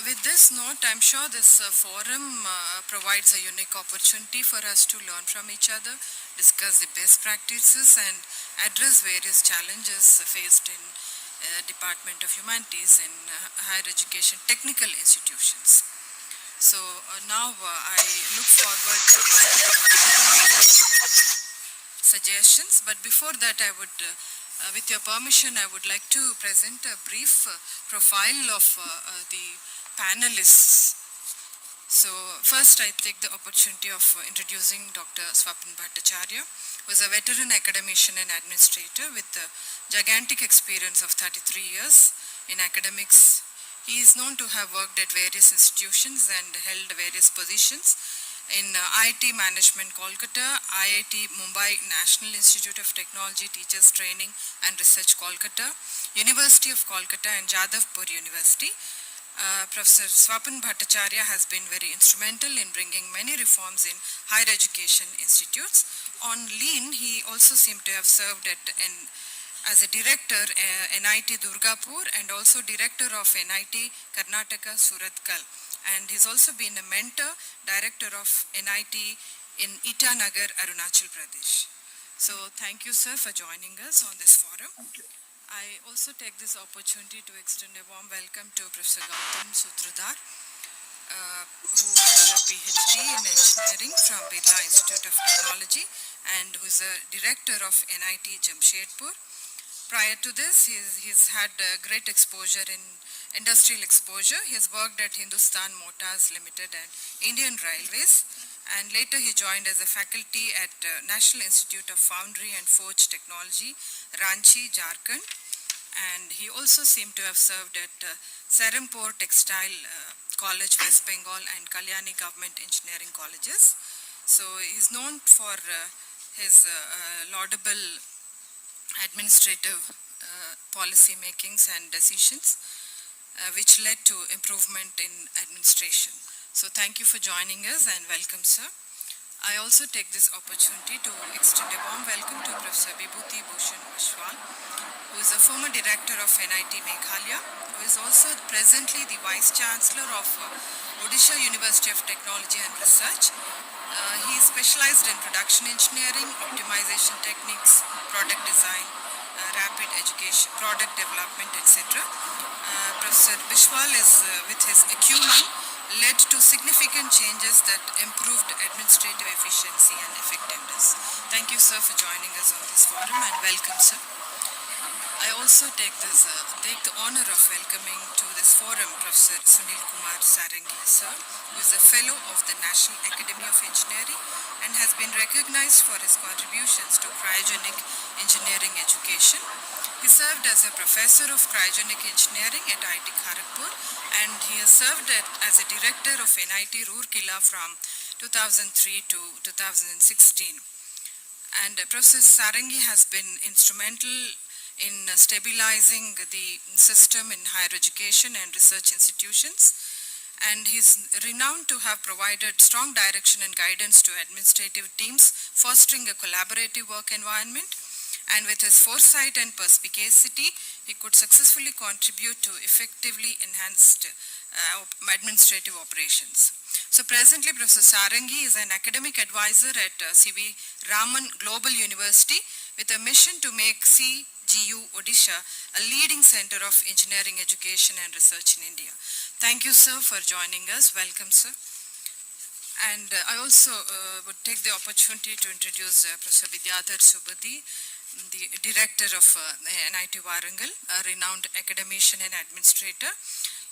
with this note, I'm sure this forum provides a unique opportunity for us to learn from each other, discuss the best practices, and address various challenges faced in Department of Humanities in higher education technical institutions. So now I look forward to suggestions, but before that I would, with your permission, I would like to present a brief profile of the panelists. So first I take the opportunity of introducing Dr. Swapan Bhattacharya, who is a veteran academician and administrator with a gigantic experience of 33 years in academics. He is known to have worked at various institutions and held various positions in IIT Management Kolkata, IIT Mumbai National Institute of Technology Teachers Training and Research Kolkata, University of Kolkata and Jadavpur University. Professor Swapan Bhattacharya has been very instrumental in bringing many reforms in higher education institutes. On Lean, he also seemed to have served as a director NIT Durgapur and also director of NIT Karnataka Surathkal. And he's also been a mentor, director of NIT in Itanagar, Arunachal Pradesh. So thank you, sir, for joining us on this forum. I also take this opportunity to extend a warm welcome to Professor Gautam Sutradhar, who has a PhD in engineering from Birla Institute of Technology and who is a director of NIT Jamshedpur. Prior to this, he's had great exposure in industrial exposure. He has worked at Hindustan Motors Limited and Indian Railways, and later he joined as a faculty at National Institute of Foundry and Forge Technology, Ranchi, Jharkhand. And he also seemed to have served at Serampore Textile College, West Bengal, and Kalyani Government Engineering Colleges. So he's known for his laudable administrative policy makings and decisions which led to improvement in administration. So thank you for joining us and welcome, sir. I also take this opportunity to extend a warm welcome to Professor Vibhuti Bhushan Vishwal, who is a former director of NIT Meghalaya, who is also presently the Vice Chancellor of Odisha University of Technology and Research. He is specialized in production engineering, optimization techniques, product design, rapid education, product development, etc. Professor Bishwal is, with his acumen, led to significant changes that improved administrative efficiency and effectiveness. Thank you, sir, for joining us on this forum, and welcome, sir. I also take the honor of welcoming to this forum Professor Sunil Kumar Sarangi, sir, who is a fellow of the National Academy of Engineering and has been recognized for his contributions to cryogenic engineering education. He served as a professor of cryogenic engineering at IIT Kharagpur, and he has served as a director of NIT Roorkela from 2003 to 2016. And Professor Sarangi has been instrumental in stabilizing the system in higher education and research institutions, and he's renowned to have provided strong direction and guidance to administrative teams, fostering a collaborative work environment. And with his foresight and perspicacity, he could successfully contribute to effectively enhanced administrative operations. So presently, Professor Sarangi is an academic advisor at C.V. Raman Global University with a mission to make CGU Odisha a leading center of engineering education and research in India. Thank you, sir, for joining us. Welcome, sir. And I also would take the opportunity to introduce Professor Vidyadhar Subudhi, the director of NIT Warangal, a renowned academician and administrator,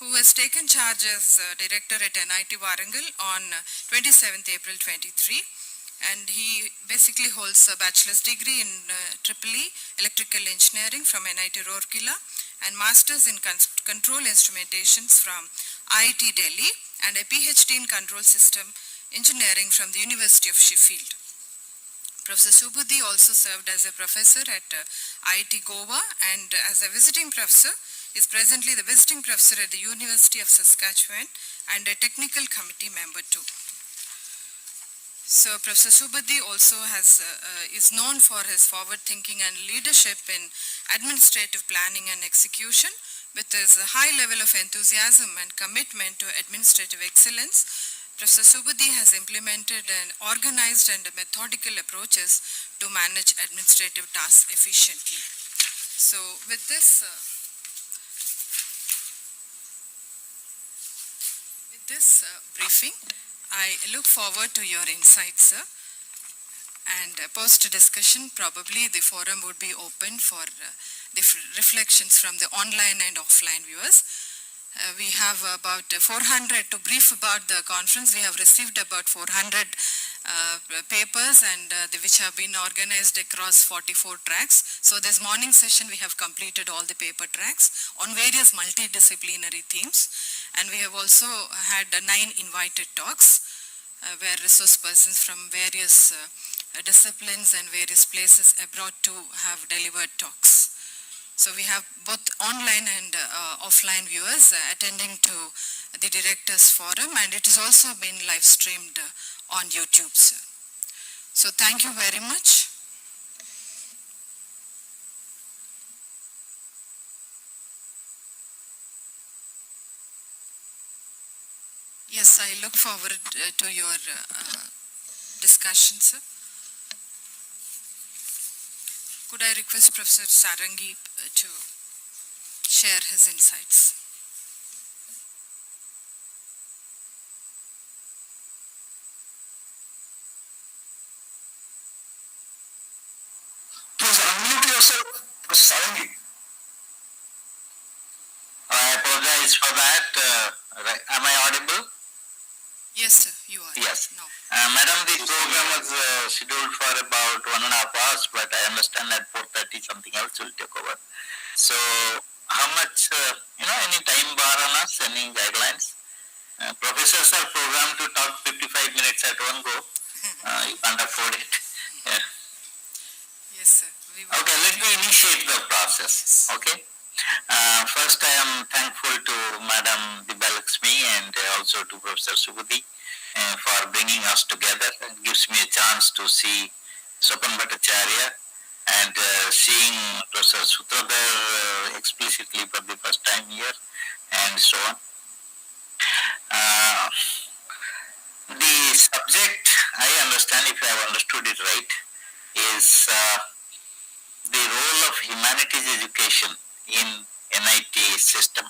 who has taken charge as director at NIT Warangal on 27th April 23. And he basically holds a bachelor's degree in EEE, Electrical Engineering from NIT Roorkela, and master's in Control Instrumentations from IIT Delhi, and a PhD in Control System Engineering from the University of Sheffield. Professor Subudhi also served as a professor at IIT Goa, and as a visiting professor, is presently the visiting professor at the University of Saskatchewan and a technical committee member too. So Professor Subudhi also is known for his forward thinking and leadership in administrative planning and execution, With his high level of enthusiasm and commitment to administrative excellence, Professor Subudhi has implemented an organized and methodical approaches to manage administrative tasks efficiently. So with this briefing, I look forward to your insights, sir. And post-discussion, probably the forum would be open for reflections from the online and offline viewers. We have about 400, to brief about the conference, we have received about 400 papers and which have been organized across 44 tracks. So this morning session we have completed all the paper tracks on various multidisciplinary themes, and we have also had 9 invited talks where resource persons from various disciplines and various places abroad to have delivered talks. So we have both online and offline viewers attending to the Directors Forum, and it has also been live streamed on YouTube, sir. So thank you very much. Yes, I look forward to your discussion, sir. Could I request Professor Sarangi to share his insights? Please unmute yourself, Professor Sarangi. I apologize for that. Am I audible? Yes, sir, you are. Yes. No. Madam, the program was scheduled for about 1.5 hours, but I understand at 4:30 something else will take over. So, how much, any time bar on us, any guidelines? Professors are programmed to talk 55 minutes at one go. You can't afford it. Yeah. Yes, sir. Okay, let me initiate the process. Yes. Okay. First, I am thankful to Madam Dibalaxmi and also to Professor Subudhi for bringing us together. It gives me a chance to see Sopan Bhattacharya and seeing Professor Sutradhar explicitly for the first time here and so on. The subject, I understand, if I have understood it right, is the role of humanities education in NIT system.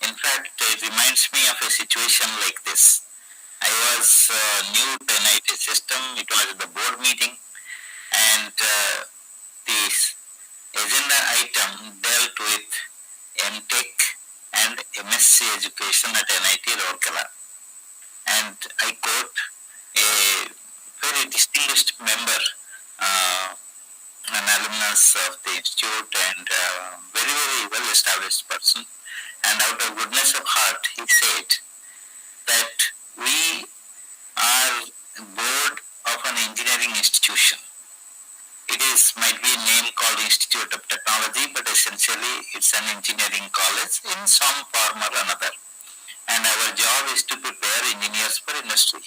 In fact, it reminds me of a situation like this. I was new to NIT system. It was the board meeting, and the agenda item dealt with MTech and MSc education at NIT Rourkela. And I quote a very distinguished member, an alumnus of the institute and very, very well-established person. And out of goodness of heart, he said that we are board of an engineering institution. It might be a name called Institute of Technology, but essentially it's an engineering college in some form or another. And our job is to prepare engineers for industry.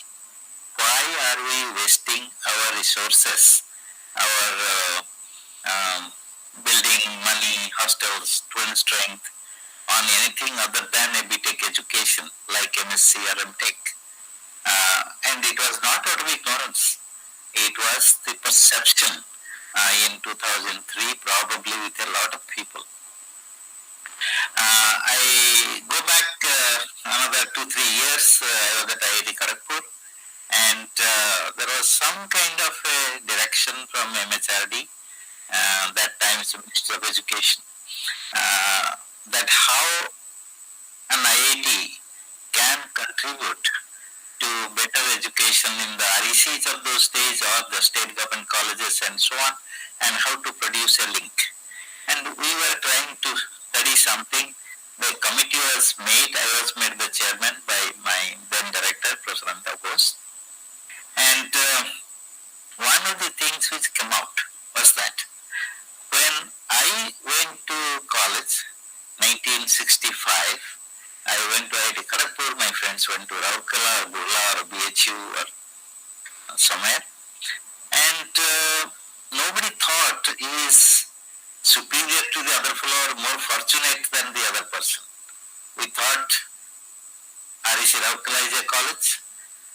Why are we wasting our resources, our building money, hostels, student strength on anything other than a BTech education like MSc or MTech? And it was not out of ignorance. It was the perception in 2003 probably with a lot of people. I go back another 2-3 years. I was at IIT Kharagpur, and there was some kind of a direction from MHRD, that time it's the Ministry of Education, that how an IIT can contribute to better education in the RECs of those days or the state government colleges and so on, and how to produce a link. And we were trying to study something. The committee was made. I was made the chairman by my then director, Professor Anta Bose. And one of the things which came out was that when I went to college, 1965, I went to IIT Kharagpur, my friends went to Rourkela or Burla or BHU or somewhere, and nobody thought is superior to the other fellow or more fortunate than the other person. We thought REC Raukala is a college,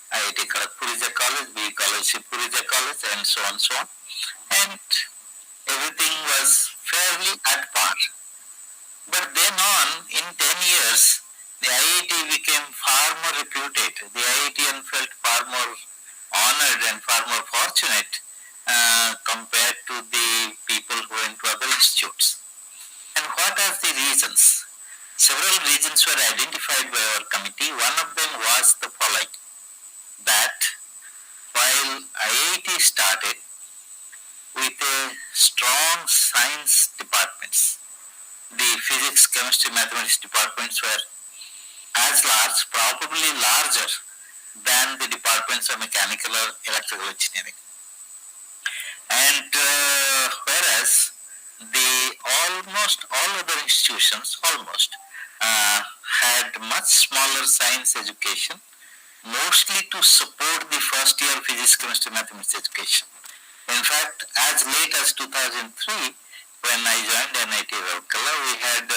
IIT Kharagpur is a college, B College Shibpur is a college, and so on, so on. And everything was fairly at par. But then on, in 10 years, the IIT became far more reputed. The IITian felt far more honored and far more fortunate compared to the people who went to other institutes. And what are the reasons? Several reasons were identified by our committee. One of them was the following, that while IIT started with a strong science departments, the physics, chemistry, mathematics departments were as large, probably larger than the departments of mechanical or electrical engineering. And whereas almost all other institutions had much smaller science education, mostly to support the first year physics, chemistry, mathematics education. In fact, as late as 2003, when I joined NIT Rourkela, we had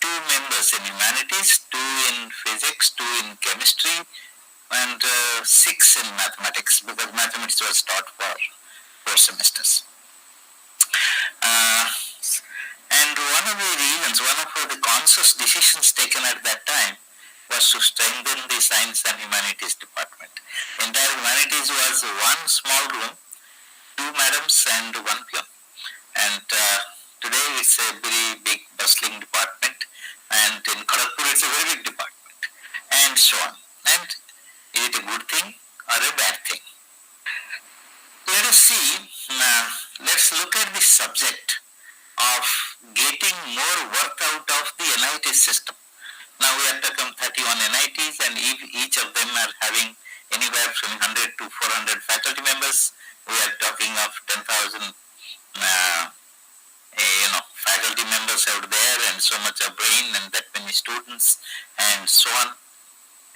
2 members in humanities, 2 in physics, 2 in chemistry, and 6 in mathematics, because mathematics was taught for 4 semesters. And one of the reasons, one of the conscious decisions taken at that time was to strengthen the science and humanities department. Entire humanities was one small room, 2 madams and 1 peon. And today it's a very big bustling department, and in Kharagpur it's a very big department, and so on. And is it a good thing or a bad thing? Let us see, let's look at the subject of getting more work out of the NIT system. Now we are talking 31 NITs, and each of them are having anywhere from 100 to 400 faculty members. We are talking of 10,000 faculty members out there, and so much of brain, and that many students, and so on.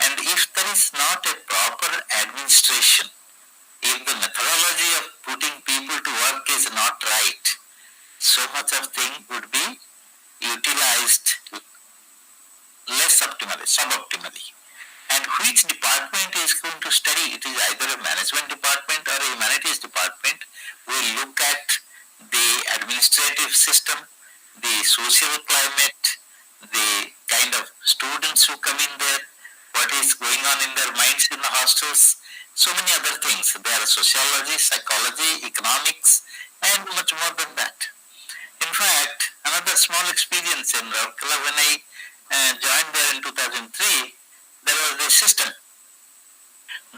And if there is not a proper administration, if the methodology of putting people to work is not right, so much of thing would be utilized less optimally, suboptimally. And which department is going to study? It is either a management department or a humanities department. We look at the administrative system, the social climate, the kind of students who come in there, what is going on in their minds in the hostels, so many other things. There are sociology, psychology, economics, and much more than that. In fact, another small experience in Rourkela, when I joined there in 2003, there was a system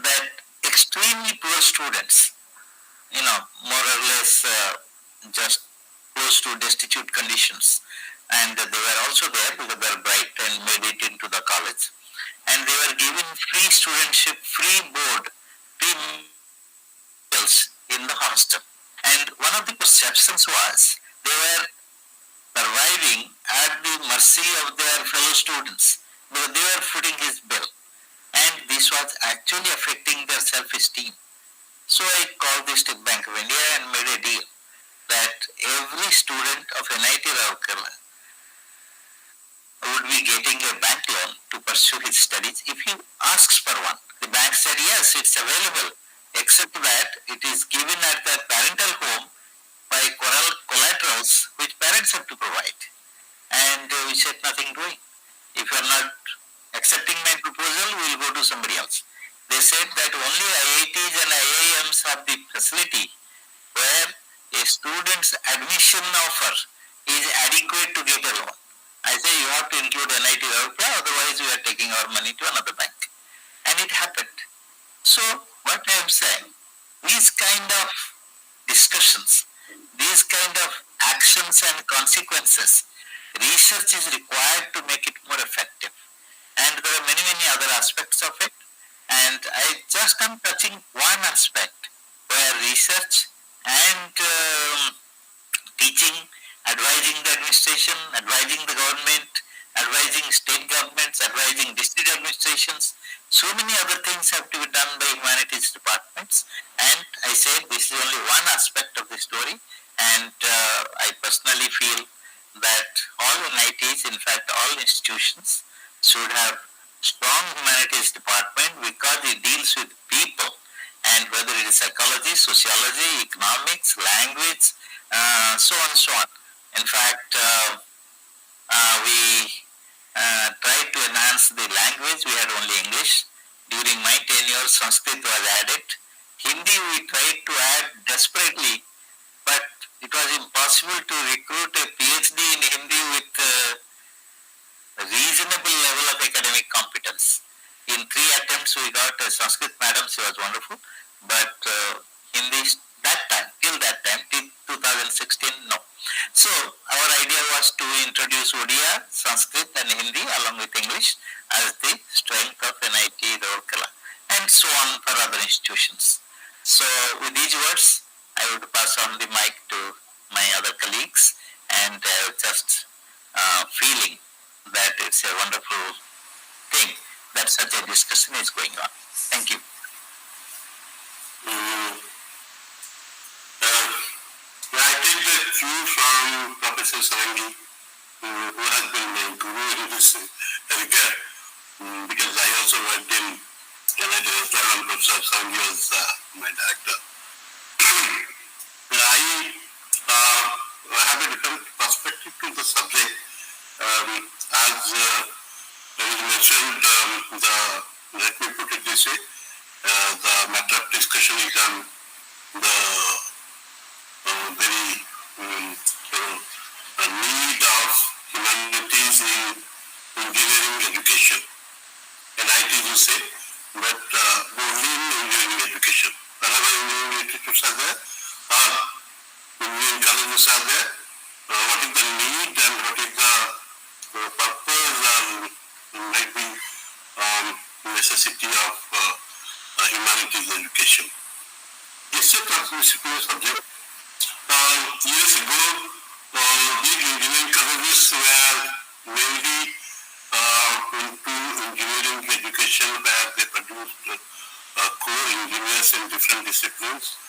that extremely poor students, more or less just close to destitute conditions, and they were also there because they were bright and made it into the college, and they were given free studentship, free board, free meals in the hostel. And one of the perceptions was they were surviving at the mercy of their fellow students, because they were footing his bill, and this was actually affecting their self-esteem. So I called the State Bank of India and made a deal that every student of NIT Rourkela would be getting a bank loan to pursue his studies if he asks for one. The bank said yes, it's available, except that it is given at the parental home by collaterals which parents have to provide. And we said nothing doing. If you are not accepting my proposal, we will go to somebody else. They said that only IITs and IIMs have the facility where a student's admission offer is adequate to get a loan. I say you have to include NIT Rourkela, otherwise we are taking our money to another bank. And it happened. So what I am saying, these kind of discussions, these kind of actions and consequences, research is required to make it more effective. And there are many other aspects of it. And I just am touching one aspect where research and teaching, advising the administration, advising the government, advising state governments, advising district administrations, so many other things have to be done by humanities departments. And I said this is only one aspect of the story, And I personally feel that all NITs, in fact all institutions, should have strong humanities department because it deals with people, and whether it is psychology, sociology, economics, language, so on and so on. In fact, we tried to enhance the language. We had only English. During my tenure, Sanskrit was added. Hindi we tried to add desperately, but it was impossible to recruit a PhD in Hindi with a reasonable level of academic competence. In 3 attempts we got a Sanskrit madam, she was wonderful, but Hindi till that time, till 2016, no. So our idea was to introduce Odia, Sanskrit and Hindi along with English as the strength of NIT Rourkela, and so on for other institutions. So with these words, I would pass on the mic to my other colleagues, and just feeling that it's a wonderful thing that such a discussion is going on. Thank you. I take the cue from Professor Sarangi, who has been my guru in this regard, because I also worked in NIT Restaurant. Professor Sarangi was my director. I have a different perspective to the subject. As is mentioned, let me put it this way, the matter of discussion is on the very need of humanities in engineering education. NIT you say, but only in engineering education. Whenever engineering institutes are there, or engineering colleges are there, what is the need and what is the purpose or might be necessity of humanities education. It's a transdisciplinary subject. Years ago, big engineering colleges were mainly into engineering education, where they produced core engineers in different disciplines,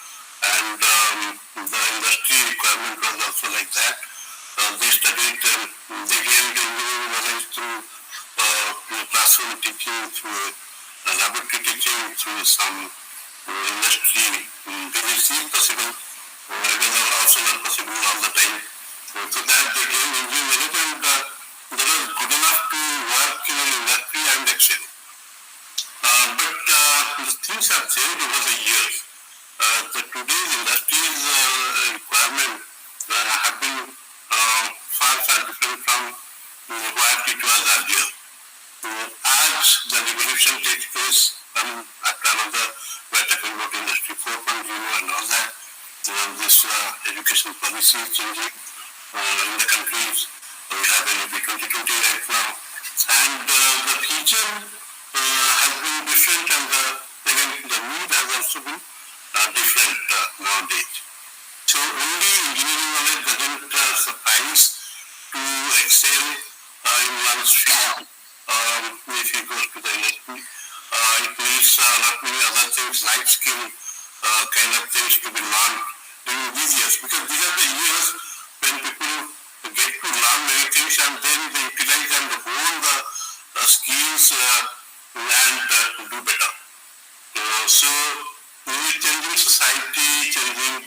and the industry requirement was also like that. They studied, they gained engineering knowledge through classroom teaching, through laboratory teaching, through some industry visits if possible. It was also not possible all the time. So that they gained engineering knowledge, and they were good enough to work in an industry and excel. But the things have changed over the years. Today's industry's requirement have been far different from what it was earlier. As the revolution takes place, after another, we are talking about Industry 4.0 and all that. This education policy is changing in the countries. We have NIP 2020 right now, and the future has been different, and again the need has also been different nowadays. So only engineering knowledge doesn't suffice to excel in one's field. If he goes to the industry, it needs not many other things, life skill kind of things to be learned during these years, because these are the years when people get to learn many things, and then they utilize and hone the skills and do better. So with changing society, changing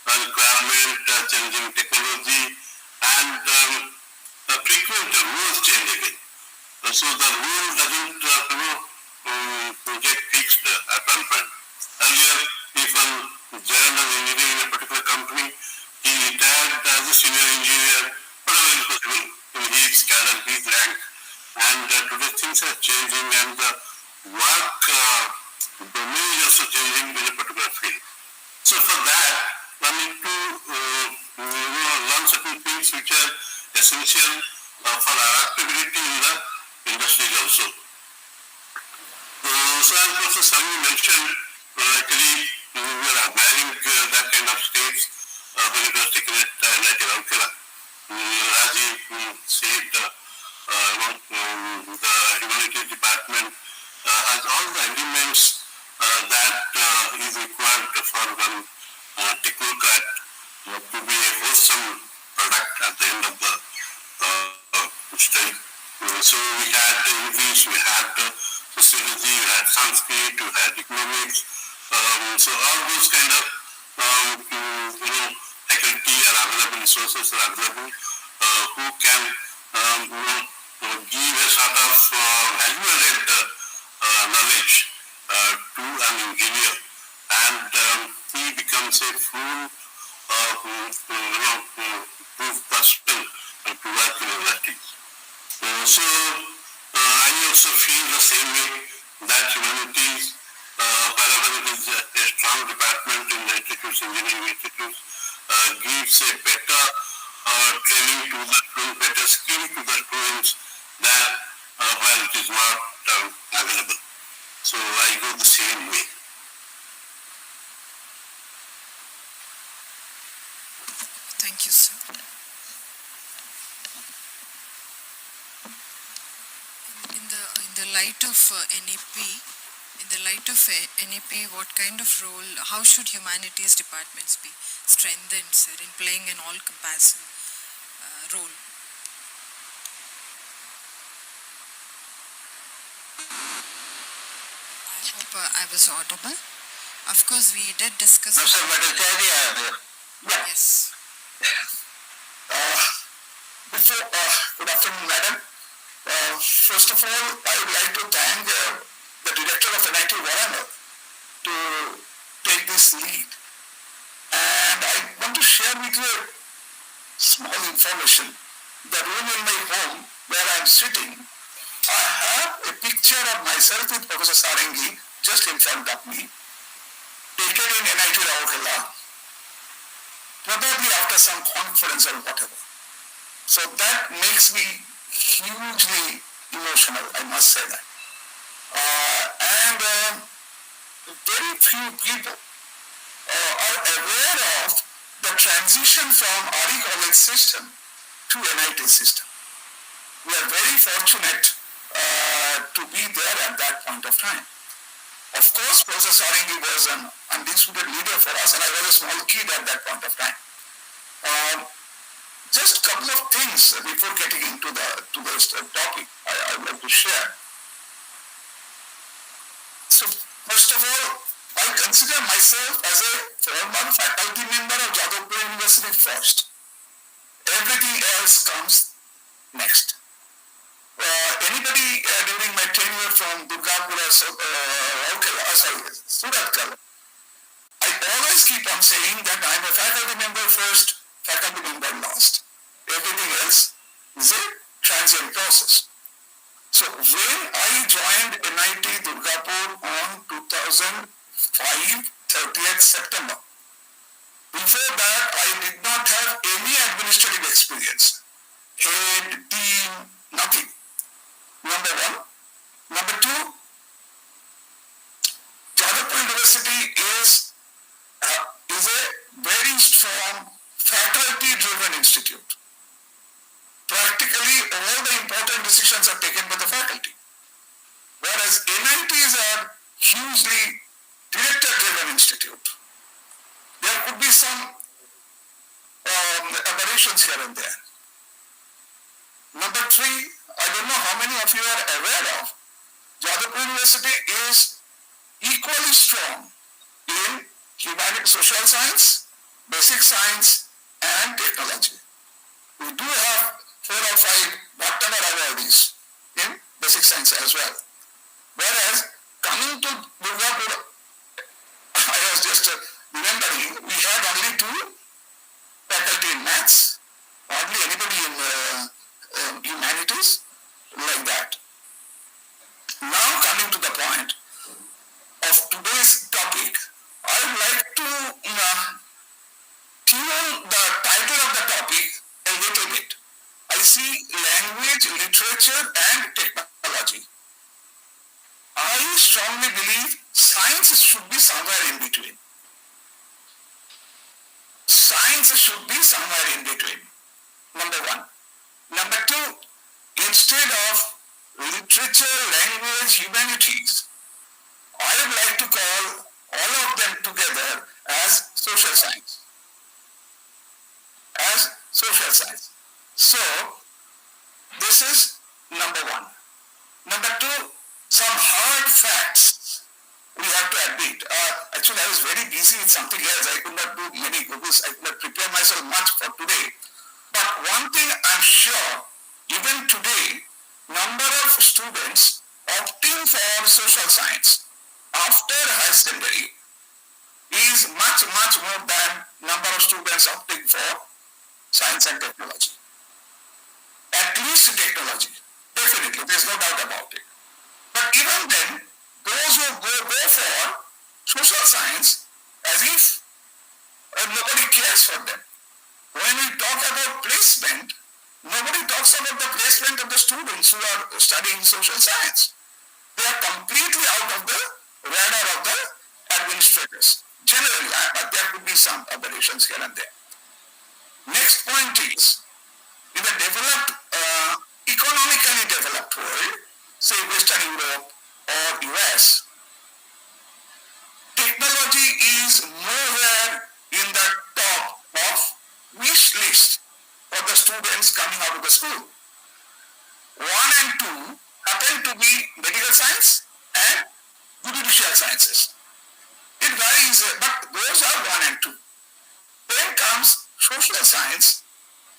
requirement, changing technology, and frequent rules change again. So the rule doesn't get fixed at one point. Earlier, if one joined as engineer in a particular company, he retired as a senior engineer, whatever is possible, in his cadre, his rank. And today things are changing, and the work domain is also changing in a particular field. So for that, one need to learn certain things which are essential for adaptability in the industry also. So as Professor Sanghi mentioned, actually we were admiring that kind of steps when it was taken at NIT Rourkela. As he said, the humanities department has all the elements that is required for one technocrat to be a wholesome product at the end of the study. So we had English, we had sociology, we had Sanskrit, we had economics. So all those kind of faculty are available, resources are available, who can give a sort of value-added knowledge to an engineer, and he becomes a full proof person to work in universities. So I also feel the same way that humanities, wherever it is a strong department in the institutes, engineering institutes, gives a better training to the students, better skill to the students than where it is not available. So I go the same way. Thank you, sir. In the light of NEP, what kind of role, how should humanities departments be strengthened, sir, in playing an all-compassing role? I hope I was audible. Of course, we did discuss. No, sir, but Yes. Good afternoon, madam. First of all, I would like to thank the director of NIT Warangal to take this lead. And I want to share with you a small information. The room in my home where I am sitting, I have a picture of myself with Professor Sarangi just in front of me, taken in NIT Warangal, probably after some conference or whatever. So that makes me hugely emotional, I must say that. And very few people are aware of the transition from RE college system to NIT system. We are very fortunate to be there at that point of time. Of course, Professor Sarangi was an undisputed leader for us, and I was a small kid at that point of time. Just a couple of things before getting into the topic I would like to share. So, first of all, I consider myself as a former faculty member of Jadavpur University first. Everything else comes next. Anybody during my tenure from Durgapur or Surat, I always keep on saying that I am a faculty member first, faculty member last. Everything else is a transient process. So when I joined NIT Durgapur on 2005, 30th September, before that I did not have any administrative experience, head, team, nothing. Number one. Number two, Jadavpur University is a very strong faculty-driven institute. Practically all the important decisions are taken by the faculty. Whereas NIT is a hugely director-driven institute. There could be some aberrations here and there. Number three, I don't know how many of you are aware of, Jadavpur University is equally strong in humanities, social science, basic science, and technology. We do have 4 or 5 whatever awardees in basic science as well. Whereas coming to Durgapur, I was just remembering, we had only 2 faculty in maths, hardly anybody in humanities, like that. Now coming to the point of today's topic, I would like to tune the title of the topic a little bit. I see language, literature, and technology. I strongly believe science should be somewhere in between. Science should be somewhere in between. Number one. Number two, instead of literature, language, humanities, I would like to call all of them together as social science. as social science. So, this is number one. Number two, some hard facts we have to admit. Actually, I was very busy with something else. I could not do many Googles. I could not prepare myself much for today. But one thing I'm sure, even today, number of students opting for social science after higher secondary is much, much more than number of students opting for science and technology. At least technology. Definitely, there's no doubt about it. But even then, those who go for social science, as if nobody cares for them. When we talk about placement, nobody talks about the placement of the students who are studying social science. They are completely out of the radar of the administrators. Generally, but there could be some aberrations here and there. Next point is, in the developed, economically developed world, say Western Europe or US, technology is nowhere in the top of wish list for the students coming out of the school. 1 and 2 happen to be medical science and judicial sciences. It varies, but those are 1 and 2. Then comes social science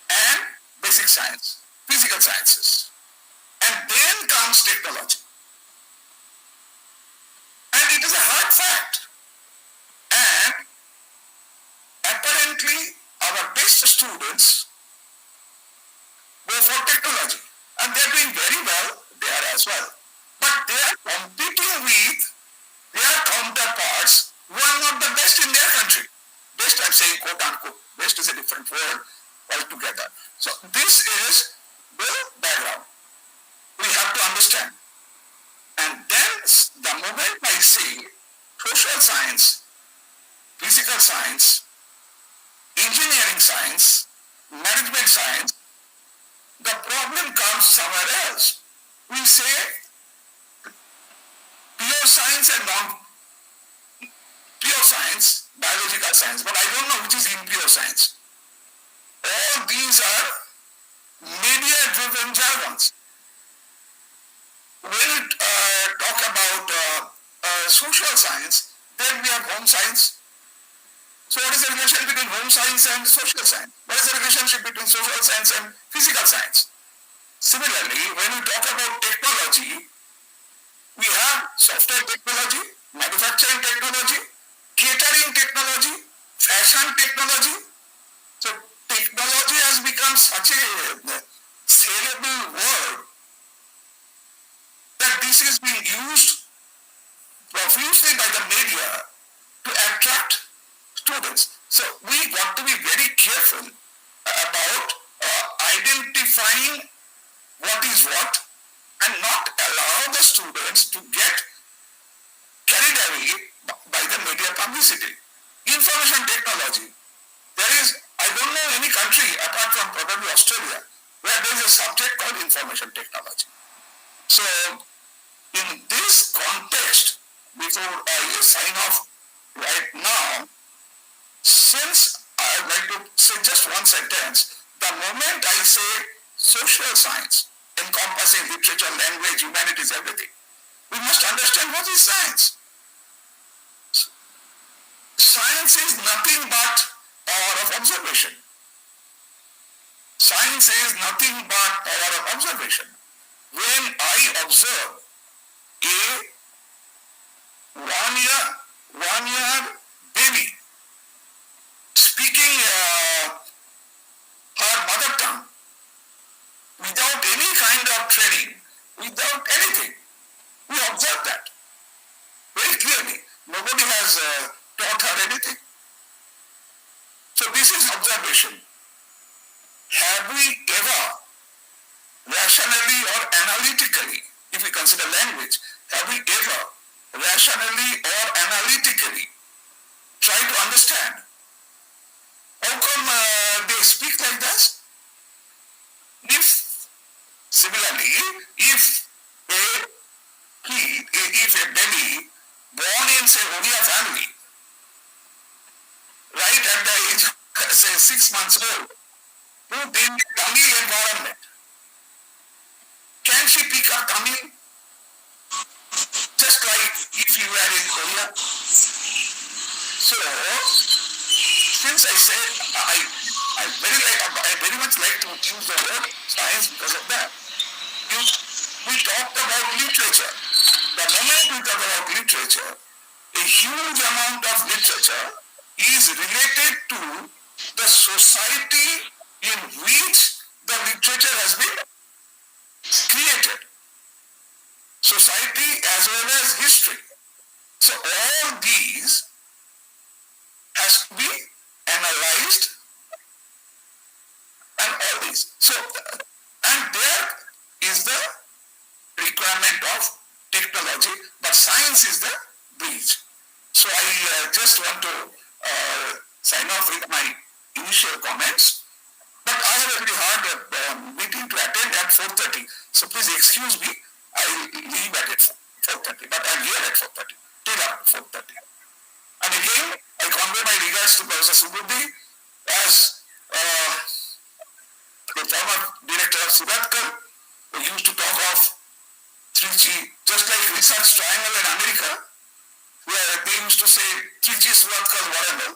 and basic science, physical sciences. And then comes technology. And it is a hard fact. And apparently our best students go for technology. And they are doing very well there as well. But they are competing with their counterparts who are not the best in their country. Best, I'm saying quote unquote. Best is a different word altogether. So this is the background. We have to understand. And then the moment I say social science, physical science, engineering science, management science, the problem comes somewhere else. We say pure science and non-pure science, biological science, but I don't know which is impure science. All these are media-driven jargons. When we talk about social science, then we have home science. So what is the relationship between home science and social science? What is the relationship between social science and physical science? Similarly, when we talk about technology, we have software technology, manufacturing technology, catering technology, fashion technology. So technology has become such a saleable word that this is being used profusely by the media to attract students. So we got to be very careful about identifying what is what and not allow the students to get carried away by the media publicity. Information technology. There is, I don't know any country apart from probably Australia where there is a subject called information technology. So in this context, before I sign off right now, since I would like to say just one sentence, the moment I say social science, encompassing literature, language, humanities, everything, we must understand what is science. Science is nothing but power of observation. Science is nothing but power of observation. When I observe a one-year baby speaking her mother tongue without any kind of training, without anything, we observe that very clearly. Nobody has taught her anything. So this is observation. Have we ever rationally or analytically, if we consider language, have we ever rationally or analytically tried to understand how come they speak like this? Similarly, if a baby born in, say, Odia family, right at the age, say, 6 months old, put in Tamil environment. Can she pick up Tamil? Just like if you were in Korea. So, since I said I very much like to use the word science because of that. We talked about literature. The moment we talk about literature, a huge amount of literature is related to the society in which the literature has been created. Society as well as history. So all these has to be analyzed and all these. So, and there is the requirement of technology, but science is the bridge. So I just want to sign off with my initial comments. But I have a very hard meeting to attend at 4:30. So please excuse me. I will leave at 4:30. But I'm here at 4:30. Till 4:30. And again, I convey my regards to Professor Subudhi as the former director of Suratkar, who used to talk of 3G, just like research triangle in America, where they used to say 3G Suratkar Warangal.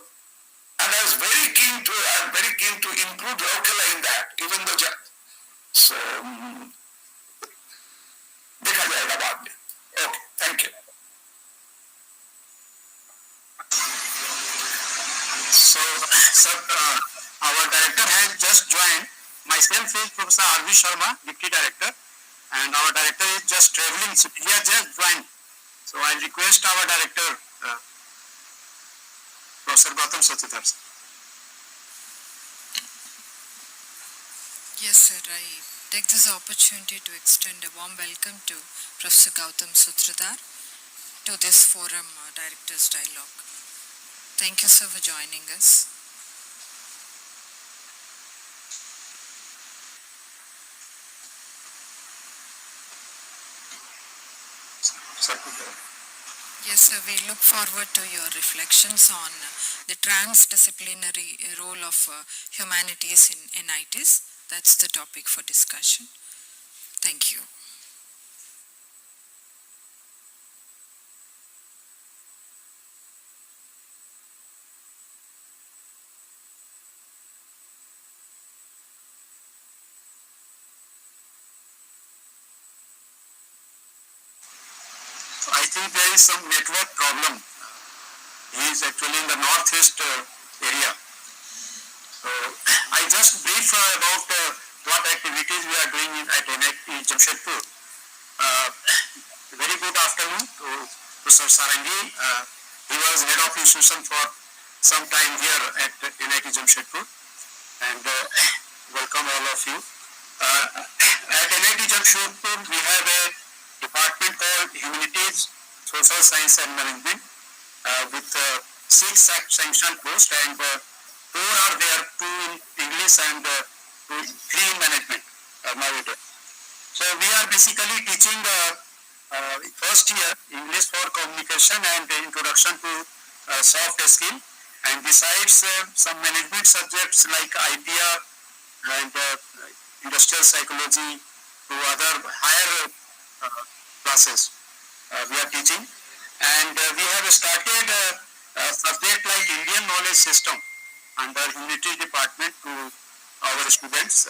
And I was very keen to include Raukela in that, even though so देखा जाएगा बाद में. Okay, thank you. So, sir, our director has just joined. Myself is Professor R.V. Sharma, Deputy Director, and our director is just traveling. So he has just joined. So I request our director, Professor Gautam Sachidhar. Yes, sir. I take this opportunity to extend a warm welcome to Professor Gautam Sutradhar to this forum Directors Dialogue. Thank you, sir, for joining us. Yes, sir. We look forward to your reflections on the transdisciplinary role of humanities in NITs. That's the topic for discussion. Thank you. I think there is some network problem. He is actually in the northeast area. So I just brief about what activities we are doing at NIT Jamshedpur. Very good afternoon to Professor Sarangi. He was head of institution for some time here at NIT Jamshedpur, and welcome all of you. At NIT Jamshedpur, we have a department called Humanities, Social Science and Management with 6 sanctioned posts, and 4 are there, 2 in English and 3 in management nowadays. So we are basically teaching first year English for communication and introduction to soft skill, and besides some management subjects like IPR and industrial psychology to other higher classes we are teaching. And we have started a subject like Indian knowledge system under Humanities department to our students.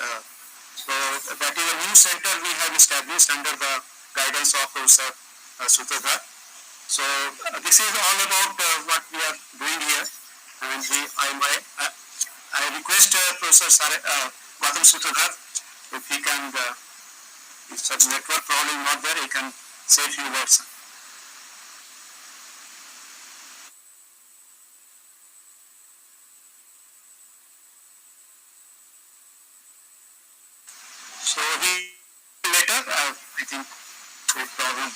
So that is a new center we have established under the guidance of Professor Sutradhar. So this is all about what we are doing here, and I request Professor Gautam Sutradhar, if he can, if such network problem not there, he can say a few words. So later, I think, no problem.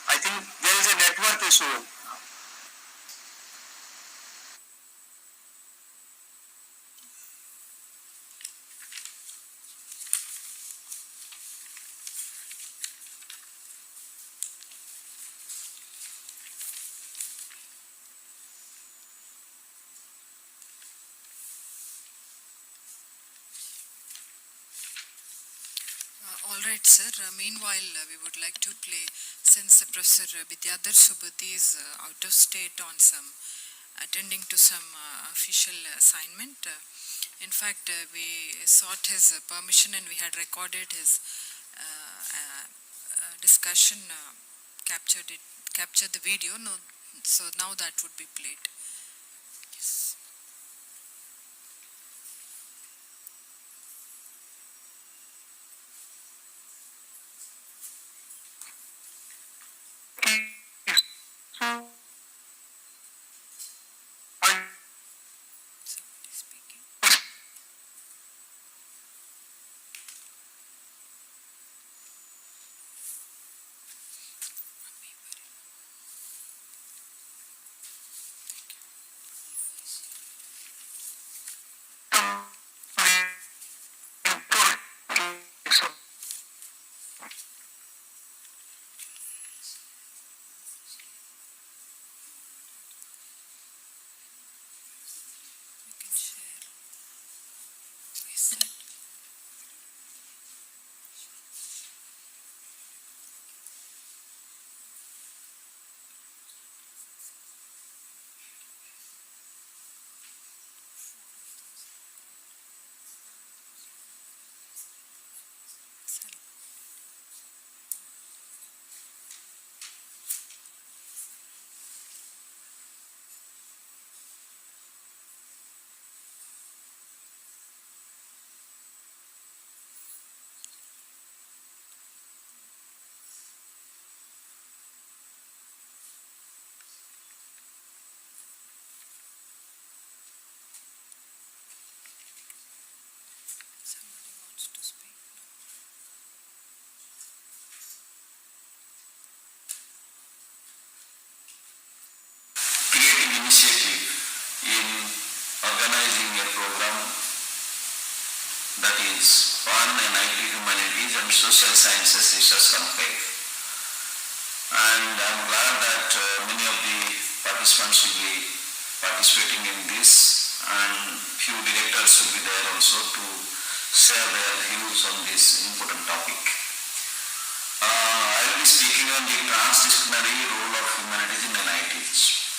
I think there is a network issue. right, sir. Meanwhile, we would like to play, since Professor Vidyadhar Subudhi is out of state on some, attending to some official assignment. In fact, we sought his permission and we had recorded his discussion, captured the video. No, so now that would be played. Yes. Somebody speaking. We can share. Yes, sir. Somebody wants to speak. Creative initiative in organizing a program that is on NIT Humanities and Social Sciences Research Conclave. And I'm glad that many of the participants will be participating in this, and few directors will be there also to share their views on this important topic. I will be speaking on the transdisciplinary role of humanities in NITs.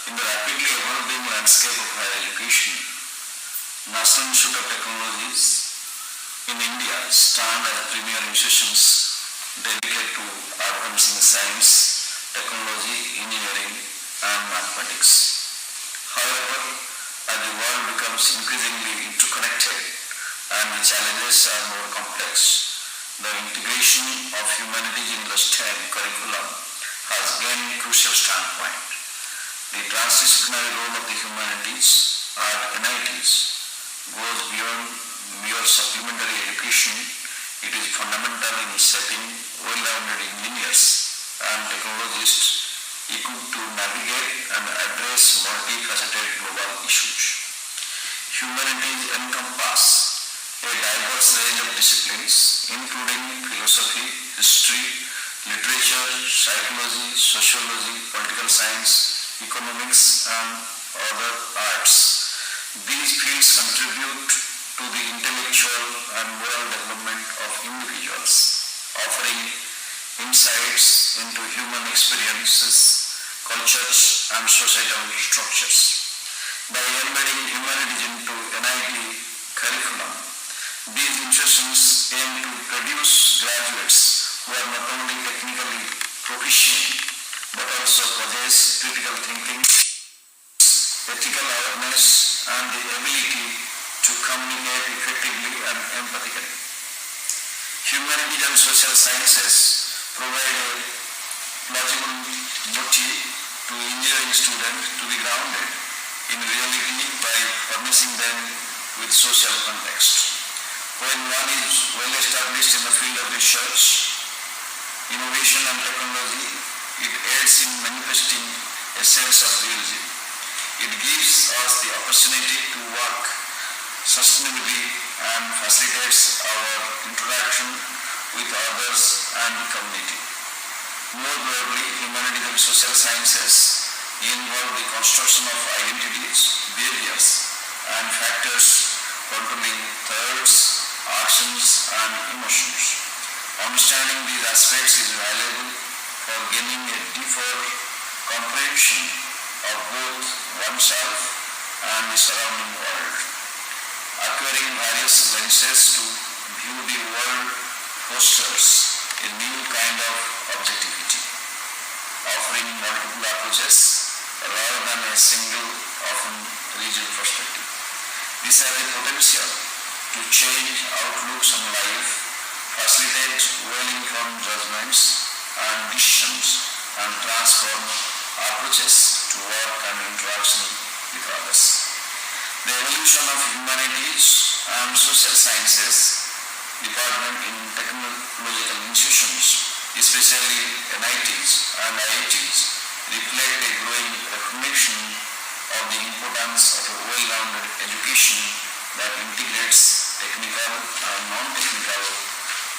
In the rapidly evolving landscape of higher education, National Institute of Technologies in India stand as premier institutions dedicated to advancing science, technology, engineering, and mathematics. However, as the world becomes increasingly interconnected and the challenges are more complex, the integration of humanities in the STEM curriculum has gained crucial standpoint. The transdisciplinary role of the humanities at NITs goes beyond mere supplementary education. It is fundamental in shaping well-rounded engineers and technologists equipped to navigate and address multifaceted global issues. Humanities encompass a diverse range of disciplines, including philosophy, history, literature, psychology, sociology, political science, economics, and other arts. These fields contribute to the intellectual and moral development of individuals, offering insights into human experiences, cultures, and societal structures. By embedding humanities into NIT curriculum, these institutions aim to produce graduates who are not only technically proficient but also possess critical thinking, ethical awareness, and the ability to communicate effectively and empathically. Humanities and social sciences provide a plausible motive to engineering students to be grounded in reality by furnishing them with social context. When one is well established in the field of research, innovation and technology, it aids in manifesting a sense of realism. It gives us the opportunity to work sustainably and facilitates our interaction with others and the community. More broadly, humanities and social sciences involve the construction of identities, behaviors, and factors controlling thoughts, actions, and emotions. understanding these aspects is valuable for gaining a deeper comprehension of both oneself and the surrounding world. Acquiring various lenses to view the world fosters a new kind of objectivity, offering multiple approaches rather than a single, often rigid perspective. This has the potential to change outlooks on life, facilitate well-informed judgments and decisions, and transform approaches to work and interaction with others. The evolution of humanities and social sciences department in technological institutions, especially NITs and IITs, reflect a growing recognition of the importance of a well-rounded education that integrates technical and non-technical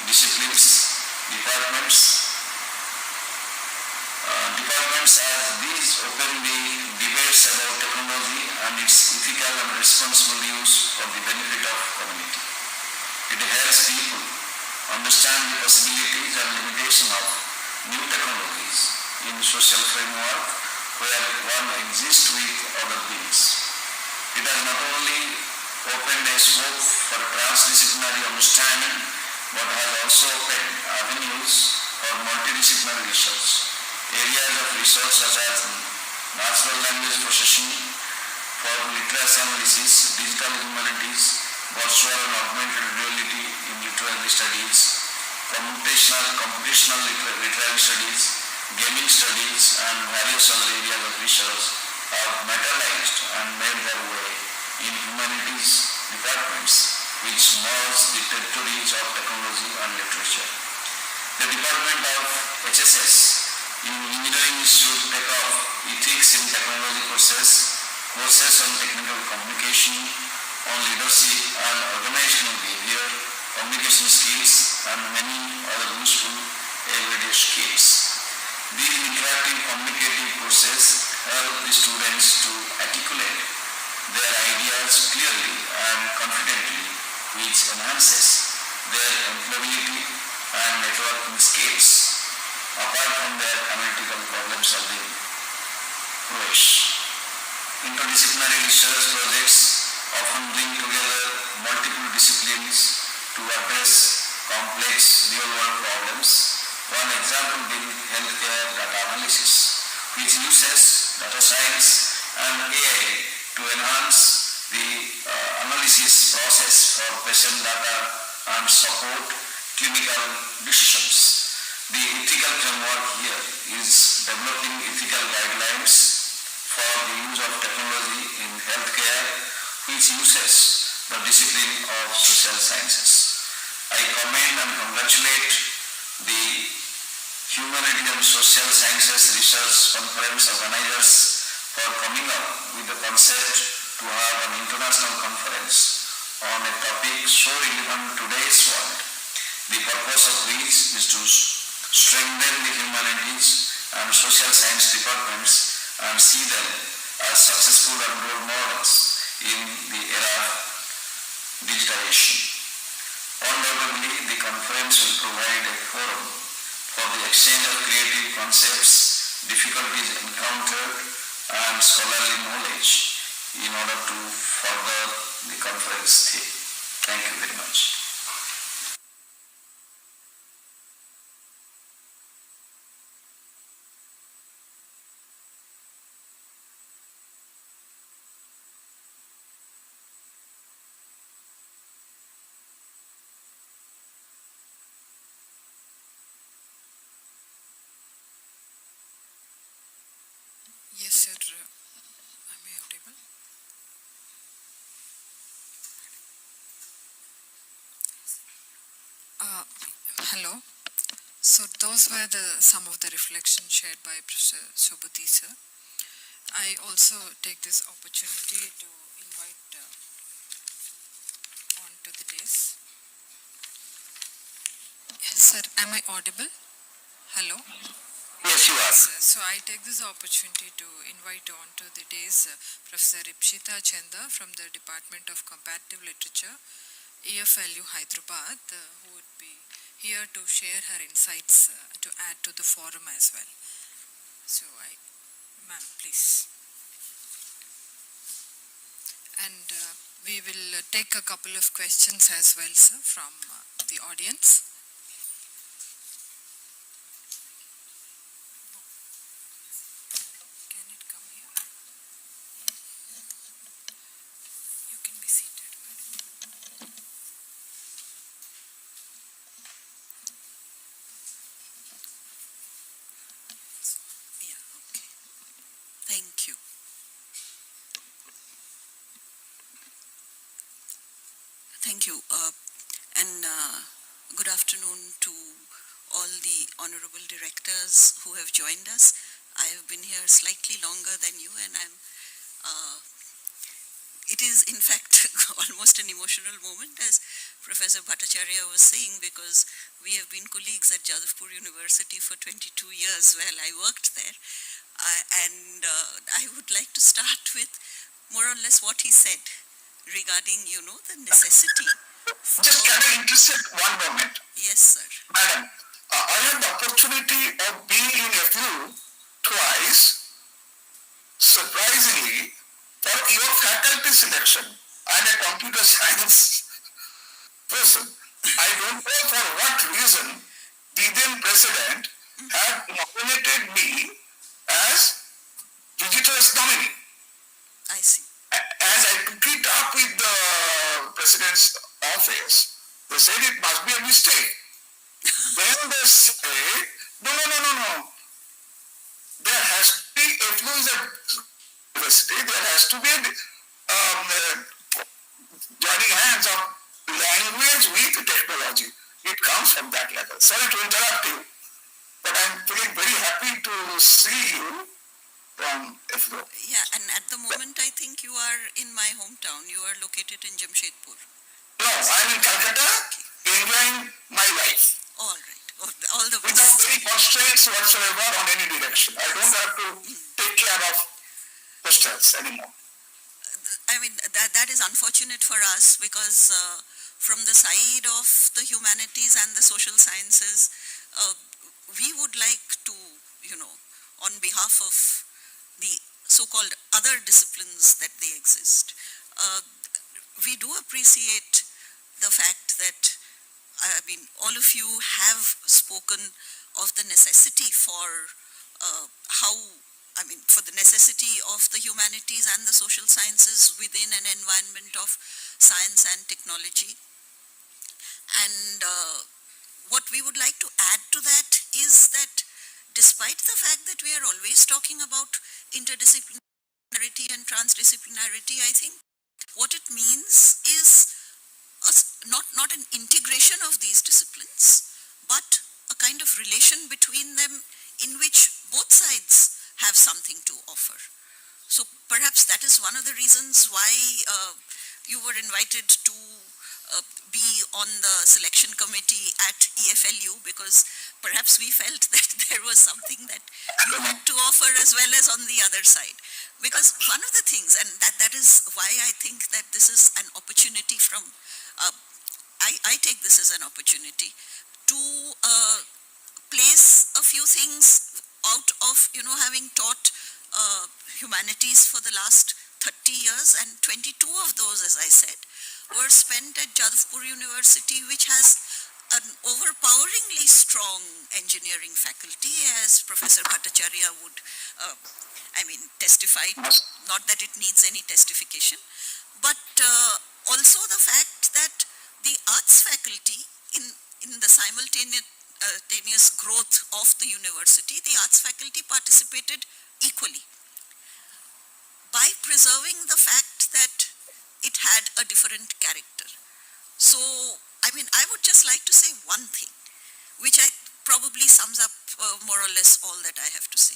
disciplines. Departments as these open the debates about technology and its ethical and responsible use for the benefit of community. It helps people understand the possibilities and limitations of new technologies in social framework where one exists with other beings. It has not only opened a scope for transdisciplinary understanding but has also opened avenues for multidisciplinary research. Areas of research such as natural language processing, for literacy analysis, digital humanities, virtual and augmented reality in literary studies, computational literary studies, gaming studies, and various other areas of research have materialized and made their way in humanities departments which merge the territories of technology and literature. The Department of HSS in Engineering should take up ethics in technology courses on technical communication, on leadership and organizational behavior, communication skills, and many other useful everyday skills. These interactive communicative courses help the students to articulate their ideas clearly and confidently, which enhances their employability and networking skills, apart from their analytical problem-solving prowess. Interdisciplinary research projects often bring together multiple disciplines to address complex real-world problems. One example being healthcare data analysis, which uses data science and AI to enhance the analysis process for patient data and support clinical decisions. The ethical framework here is developing ethical guidelines for the use of technology in healthcare, which uses the discipline of social sciences. I commend and congratulate the Humanities and Social Sciences Research Conference organizers for coming up with the concept to have an international conference on a topic so relevant to today's world, the purpose of which is to strengthen the humanities and social science departments and see them as successful and role models in the era of digitization. Undoubtedly, the conference will provide a forum for the exchange of creative concepts, difficulties encountered, and scholarly knowledge in order to further the conference theme. Thank you very much. Yes, sir. Am I audible? Hello. So those were some of the reflections shared by Professor Subhuti sir. I also take this opportunity to invite onto the dais. Sir, am I audible? Hello. Yes, you are. So I take this opportunity to invite on to the dais Professor Ipshita Chanda from the Department of Comparative Literature, EFLU Hyderabad, who would be here to share her insights to add to the forum as well. So ma'am, please. And we will take a couple of questions as well, sir, from the audience. Can it come here? You can be seated. Yeah, okay. Thank you. Thank you. And good afternoon to all the honorable directors who have joined us. I have been here slightly longer than you, and it is in fact almost an emotional moment, as Professor Bhattacharya was saying, because we have been colleagues at Jadavpur University for 22 years while I worked there. And I would like to start with more or less what he said regarding, the necessity. Just can I intercept one moment? Yes, sir. Madam, I had the opportunity of being in FU twice, surprisingly, for your faculty selection. I'm a computer science person. I don't know for what reason the then president had nominated me as visitor's nominee. I see. As I took it up with the president's office, they said it must be a mistake. Then they say, no. There has to be, if there is a university, there has to be joining hands of language with technology. It comes from that level. Sorry to interrupt you, but I'm feeling very happy to see you from FLO. Yeah, and at the moment I think you are in my hometown. You are located in Jamshedpur. No, I'm in Calcutta, enjoying my life. All right. All the Without best. any constraints whatsoever on any direction. I don't have to take care of hostels anymore. I mean, that is unfortunate for us, because from the side of the humanities and the social sciences, we would like to, on behalf of the so-called other disciplines that they exist, we do appreciate the fact that, all of you have spoken of the necessity for for the necessity of the humanities and the social sciences within an environment of science and technology. And what we would like to add to that is that despite the fact that we are always talking about interdisciplinarity and transdisciplinarity, I think what it means is not an integration of these disciplines, but a kind of relation between them in which both sides have something to offer. So perhaps that is one of the reasons why you were invited to be on the selection committee at EFLU, because perhaps we felt that there was something that you had to offer as well as on the other side. Because one of the things, and that is why I think that this is an opportunity from, I take this as an opportunity to place a few things out of, having taught humanities for the last 30 years, and 22 of those, as I said, were spent at Jadavpur University, which has an overpoweringly strong engineering faculty, as Professor Bhattacharya would, testify. Not that it needs any testification, but also the fact that the arts faculty, in the simultaneous growth of the university, the arts faculty participated equally by preserving the fact that it had a different character. So, I would just like to say one thing, which probably sums up more or less all that I have to say.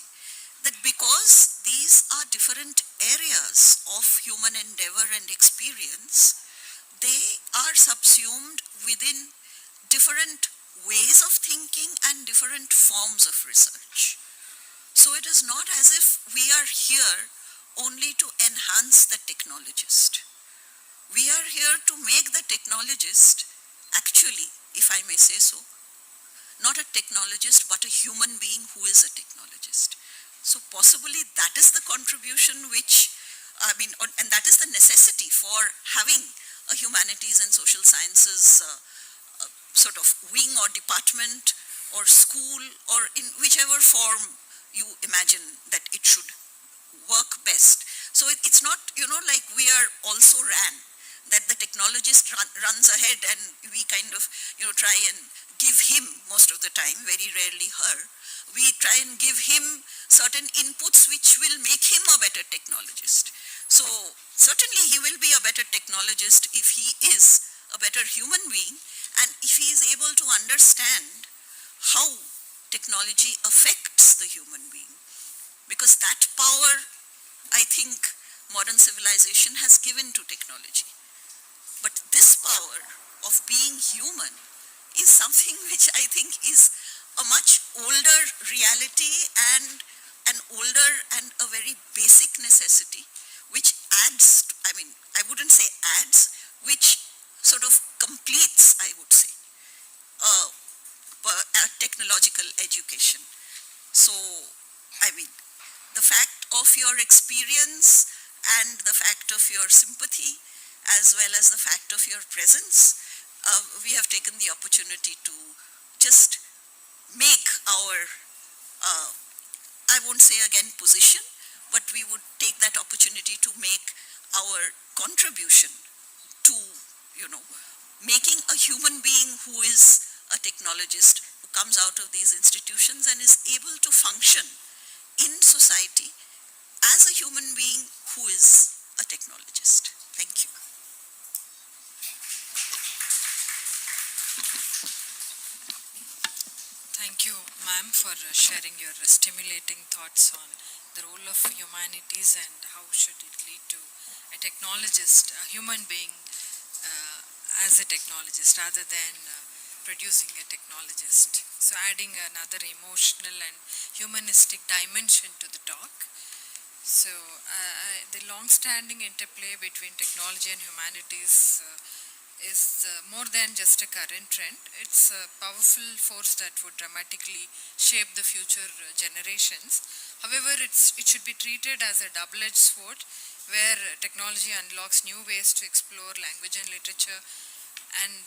That because these are different areas of human endeavor and experience, they are subsumed within different ways of thinking and different forms of research. So it is not as if we are here only to enhance the technologist. We are here to make the technologist actually, if I may say so, not a technologist, but a human being who is a technologist. So possibly that is the contribution which, and that is the necessity for having a humanities and social sciences sort of wing or department or school, or in whichever form you imagine that it should work best. So it's not, like we are also ran, that the technologist runs ahead and we kind of, try and give him most of the time, very rarely her, we try and give him certain inputs which will make him a better technologist. So certainly he will be a better technologist if he is a better human being, and if he is able to understand how technology affects the human being. Because that power, I think, modern civilization has given to technology. But this power of being human is something which I think is a much older reality and an older and a very basic necessity, which adds, I wouldn't say adds, which sort of completes, I would say, a technological education. So, the fact of your experience and the fact of your sympathy, as well as the fact of your presence, we have taken the opportunity to just make our, I won't say again position, but we would take that opportunity to make our contribution to, making a human being who is a technologist, who comes out of these institutions and is able to function in society as a human being who is a technologist. Thank you. Thank you, ma'am, for sharing your stimulating thoughts on the role of humanities and how should it lead to a technologist, a human being as a technologist rather than producing a technologist. So adding another emotional and humanistic dimension to the talk. So the long-standing interplay between technology and humanities is more than just a current trend. It's a powerful force that would dramatically shape the future generations. However, it should be treated as a double-edged sword where technology unlocks new ways to explore language and literature, and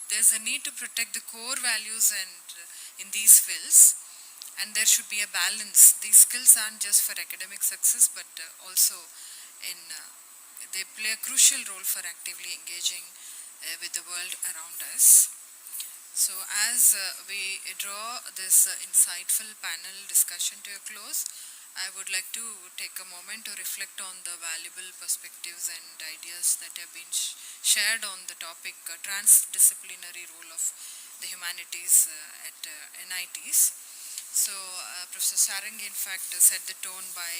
there's a need to protect the core values and in these fields, and there should be a balance. These skills aren't just for academic success, but also in they play a crucial role for actively engaging with the world around us. So as we draw this insightful panel discussion to a close, I would like to take a moment to reflect on the valuable perspectives and ideas that have been shared on the topic transdisciplinary role of the humanities at NITs. So Professor Sarangi in fact set the tone by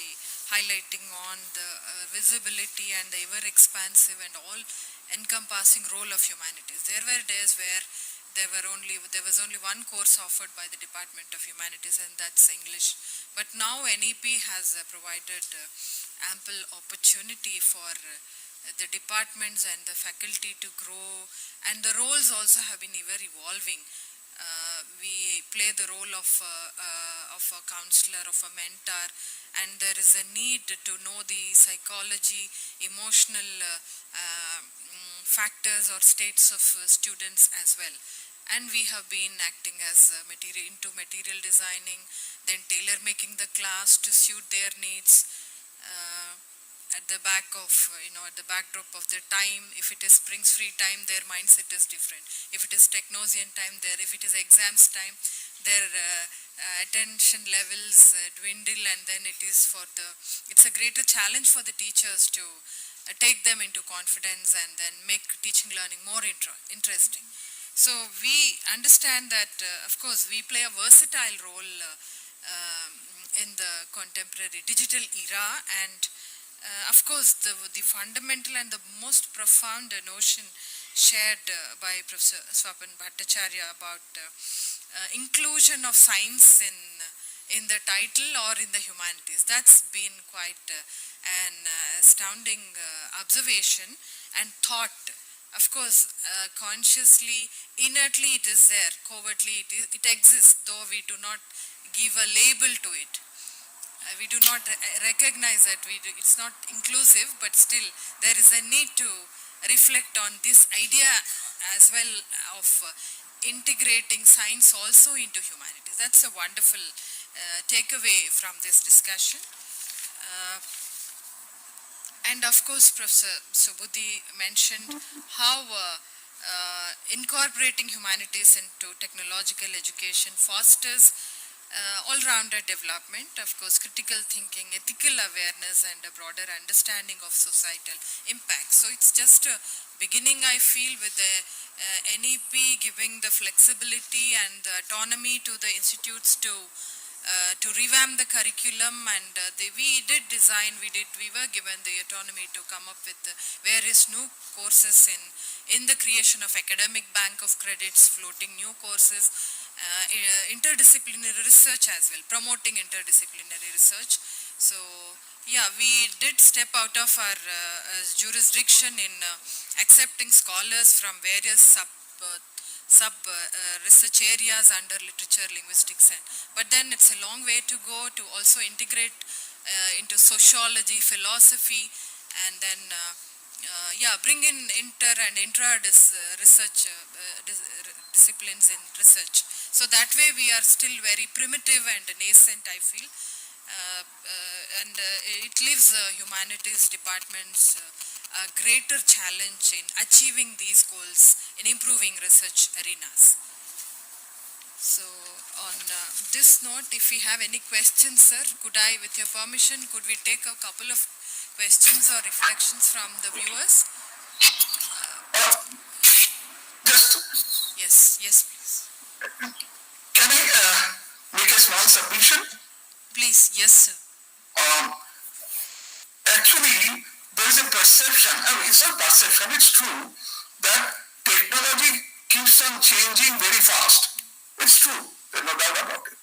highlighting on the visibility and the ever expansive and all encompassing role of humanities. There were days where there was only one course offered by the Department of Humanities, and that's English. But now NEP has provided ample opportunity for the departments and the faculty to grow, and the roles also have been ever evolving. We play the role of a counselor, of a mentor, and there is a need to know the psychology, emotional factors or states of students as well. And we have been acting as into material designing, then tailor making the class to suit their needs. At the back of, at the backdrop of their time, if it is Springs free time, their mindset is different. If it is Technosian time, if it is exams time, their attention levels dwindle, and then it's a greater challenge for the teachers to take them into confidence and then make teaching learning more interesting. So we understand that, of course, we play a versatile role in the contemporary digital era, and of course, the fundamental and the most profound notion shared by Professor Swapan Bhattacharya about inclusion of science in the title or in the humanities. That's been quite an astounding observation and thought Of course, consciously, inertly it is there, covertly it exists, though we do not give a label to it. We do not recognize that it's not inclusive, but still there is a need to reflect on this idea as well of integrating science also into humanities. That's a wonderful takeaway from this discussion. And of course, Professor Subudhi mentioned how incorporating humanities into technological education fosters all-rounder development, of course, critical thinking, ethical awareness, and a broader understanding of societal impact. So it's just a beginning, I feel, with the NEP giving the flexibility and the autonomy to the institutes to revamp the curriculum, and we were given the autonomy to come up with various new courses in the creation of academic bank of credits, floating new courses, interdisciplinary research as well, promoting interdisciplinary research. So yeah, we did step out of our jurisdiction in accepting scholars from various sub research areas under literature, linguistics, but then it's a long way to go to also integrate into sociology, philosophy, and then bring in inter and intra research disciplines in research. So that way we are still very primitive and nascent, I feel, and it leaves humanities departments a greater challenge in achieving these goals in improving research arenas. So on this note, if we have any questions, sir, could I, with your permission, could we take a couple of questions or reflections from the viewers? Yes, please. Can I make a small submission? Please, yes, sir. Actually, there is a perception, it's not perception, it's true, that technology keeps on changing very fast. It's true, there's no doubt about it.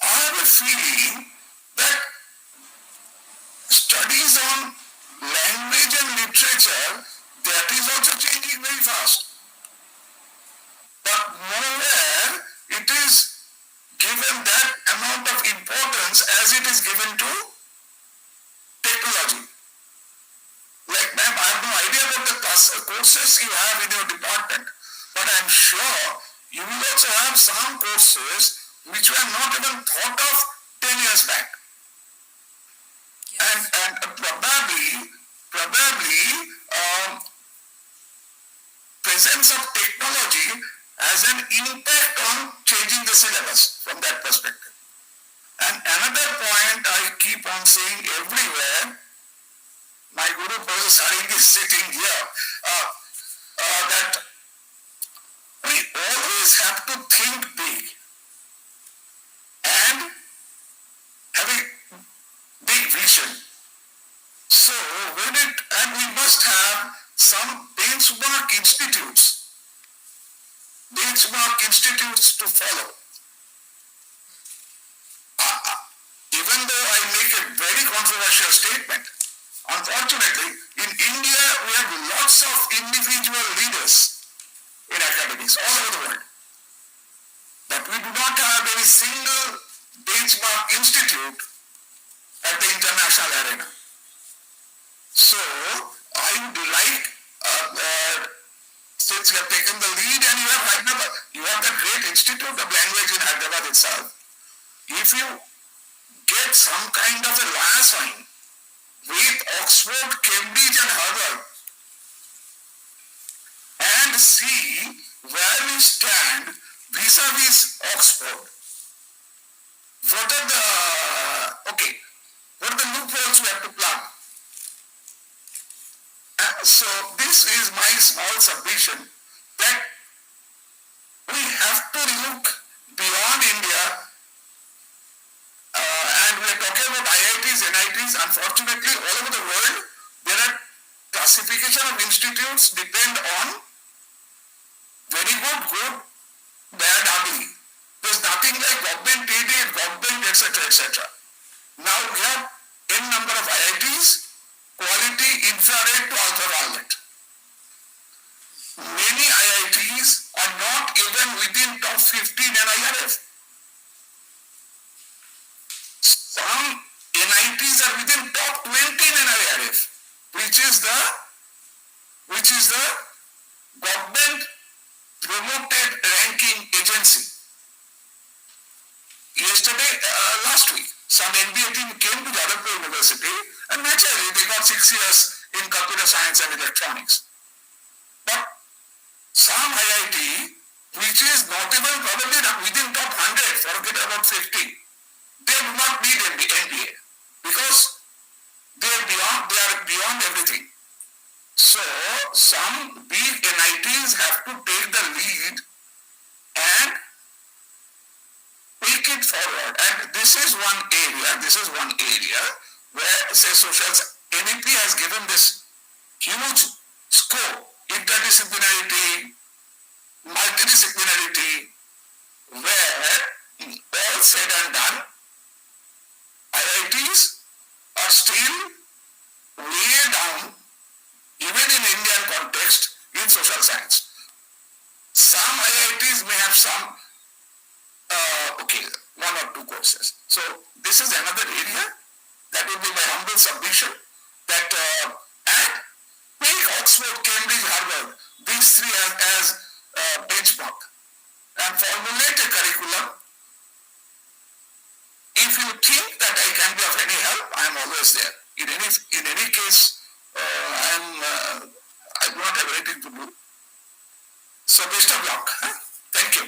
I have a feeling that studies on language and literature, that is also changing very fast. But nowhere it is given that amount of importance as it is given to technology. Like, ma'am, I have no idea about the courses you have in your department, but I'm sure you will also have some courses which were not even thought of 10 years back. Yes. And probably presence of technology has an impact on changing the syllabus from that perspective. And another point I keep on saying everywhere, my Guru Professor Saring is sitting here, that we always have to think big and have a big vision. So we must have some benchmark institutes to follow. Even though I make a very controversial statement, unfortunately, in India, we have lots of individual leaders in academics all over the world. But we do not have any single benchmark institute at the international arena. So, I would like, since you have taken the lead and you have Hyderabad, you have the great Institute of Language in Hyderabad itself. If you get some kind of a liaison with Oxford, Cambridge and Harvard and see where we stand vis-a-vis Oxford, what are the loopholes we have to plug? So this is my small submission that we have to look beyond India, and we are talking about IITs, NITs. Unfortunately, all over the world, there are classification of institutes depend on very good, bad, ugly. There's nothing like government aided, government, etc. Now we have n number of IITs, quality infrared to ultraviolet. even within top 15 NIRF. Some NITs are within top 20 NIRF, which is the government promoted ranking agency. Yesterday, last week, some NBA team came to Jadavpur University and naturally they got 6 years in computer science and electronics. But some IIT, which is not even probably within top 100, forget about 50, they do not need MBA because they are beyond everything. So some big NITs have to take the lead and take it forward. And this is one area where, say, NEP has given this huge scope, interdisciplinarity, multidisciplinarity, where all said and done, IITs are still way down, even in Indian context, in social science. Some IITs may have some, one or two courses. So this is another area that would be my humble submission that, and take Oxford, Cambridge, Harvard, these three as benchmark and formulate a curriculum. If you think that I can be of any help, I am always there. In any case, I do not have anything to do. So best of luck. Thank you.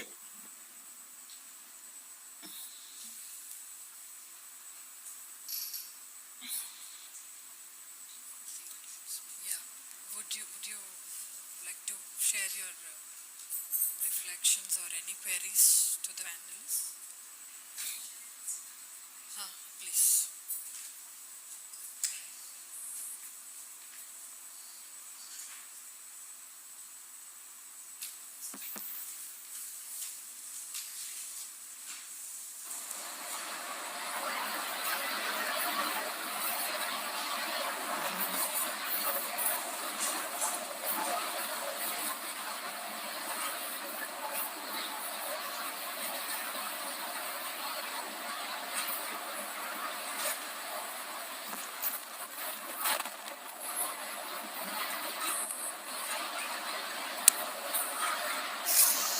Yeah. Would you like to share your reflections or any queries to the panelists? Please.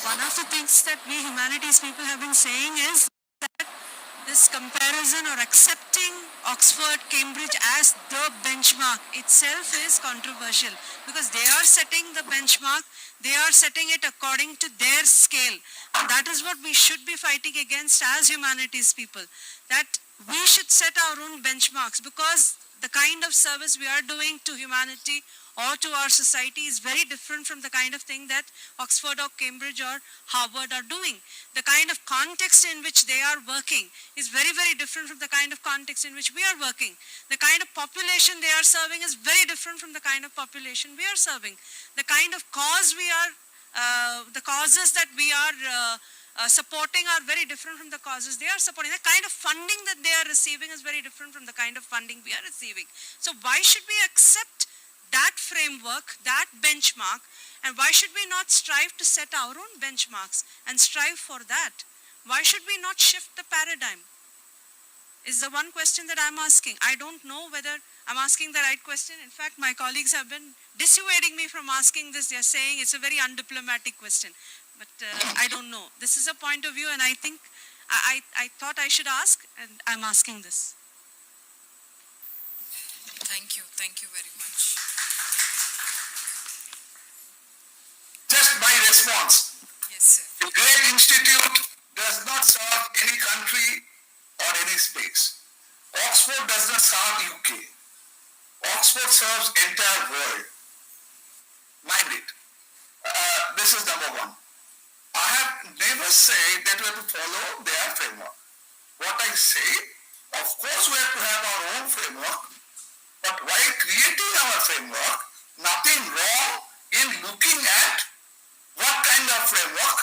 One of the things that we humanities people have been saying is that this comparison or accepting Oxford, Cambridge as the benchmark itself is controversial because they are setting the benchmark, they are setting it according to their scale. And that is what we should be fighting against as humanities people, that we should set our own benchmarks because the kind of service we are doing to humanity or to our society is very different from the kind of thing that Oxford or Cambridge or Harvard are doing. The kind of context in which they are working is very, very different from the kind of context in which we are working. The kind of population they are serving is very different from the kind of population we are serving. The kind of cause the causes that we are supporting are very different from the causes they are supporting. The kind of funding that they are receiving is very different from the kind of funding we are receiving. So why should we accept that framework, that benchmark, and why should we not strive to set our own benchmarks and strive for that? Why should we not shift the paradigm? Is the one question that I'm asking. I don't know whether I'm asking the right question. In fact, my colleagues have been dissuading me from asking this. They're saying it's a very undiplomatic question. But I don't know. This is a point of view and I think I thought I should ask and I'm asking this. Thank you very much. Just my response. Yes, sir. A great institute does not serve any country or any space. Oxford does not serve UK. Oxford serves entire world. Mind it. This is number one. I have never said that we have to follow their framework. What I say, of course we have to have our own framework, but while creating our framework, nothing wrong in looking at what kind of framework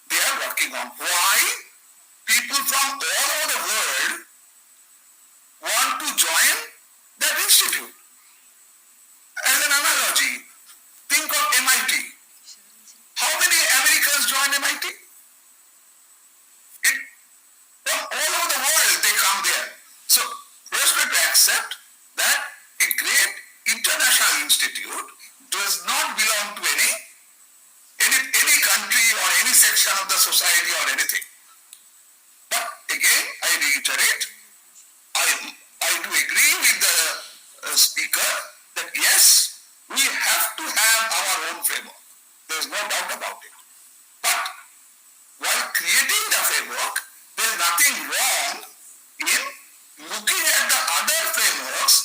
they are working on. Why? People from all over the world want to join that institute. As an analogy, think of MIT. How many American accept that a great international institute does not belong to any country or any section of the society or anything. But again, I reiterate, I do agree with the speaker that yes, we have to have our own framework. There is no doubt about it. But while creating the framework, there is nothing wrong in looking at the other frameworks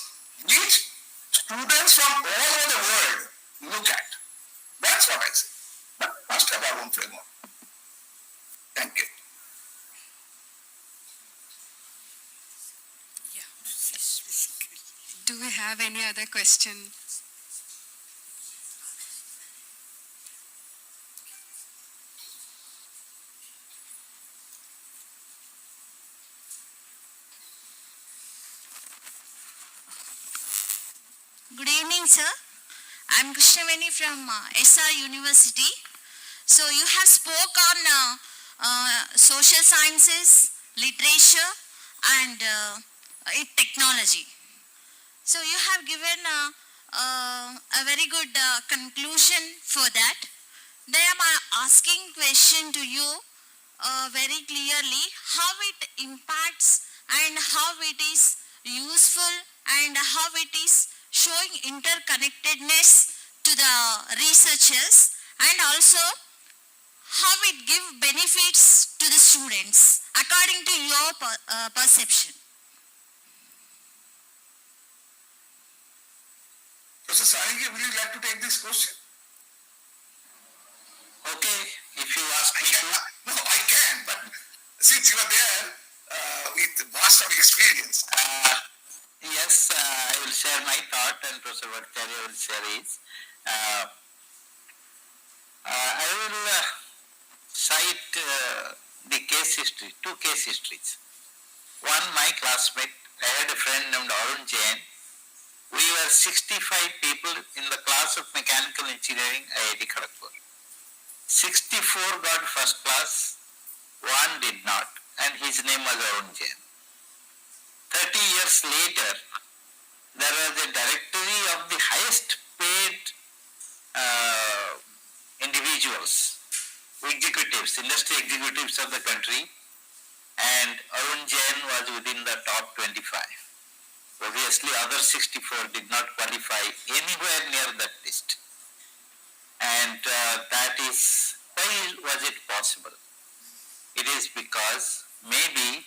which students from all over the world look at. That's what I say. But must have our own framework. Thank you. Do we have any other question? Good evening, sir. I'm Krishnaveni from SR University. So you have spoke on social sciences, literature, and technology. So you have given a very good conclusion for that. Then I'm asking question to you very clearly how it impacts and how it is useful and how it is showing interconnectedness to the researchers and also how it give benefits to the students according to your perception. Professor Saigi, would you like to take this question? Okay, if you ask me to. No, I can, but since you are there with vast of experience. Yes, I will share my thought and Professor Bhattacharya will share his. I will cite the case history, two case histories. One, my classmate, I had a friend named Arun Jain. We were 65 people in the class of mechanical engineering, IIT Kharagpur. 64 got first class, one did not, and his name was Arun Jain. 30 years later, there was a directory of the highest paid individuals, executives, industry executives of the country, and Arun Jain was within the top 25. Obviously, other 64 did not qualify anywhere near that list. And that is, why was it possible? It is because maybe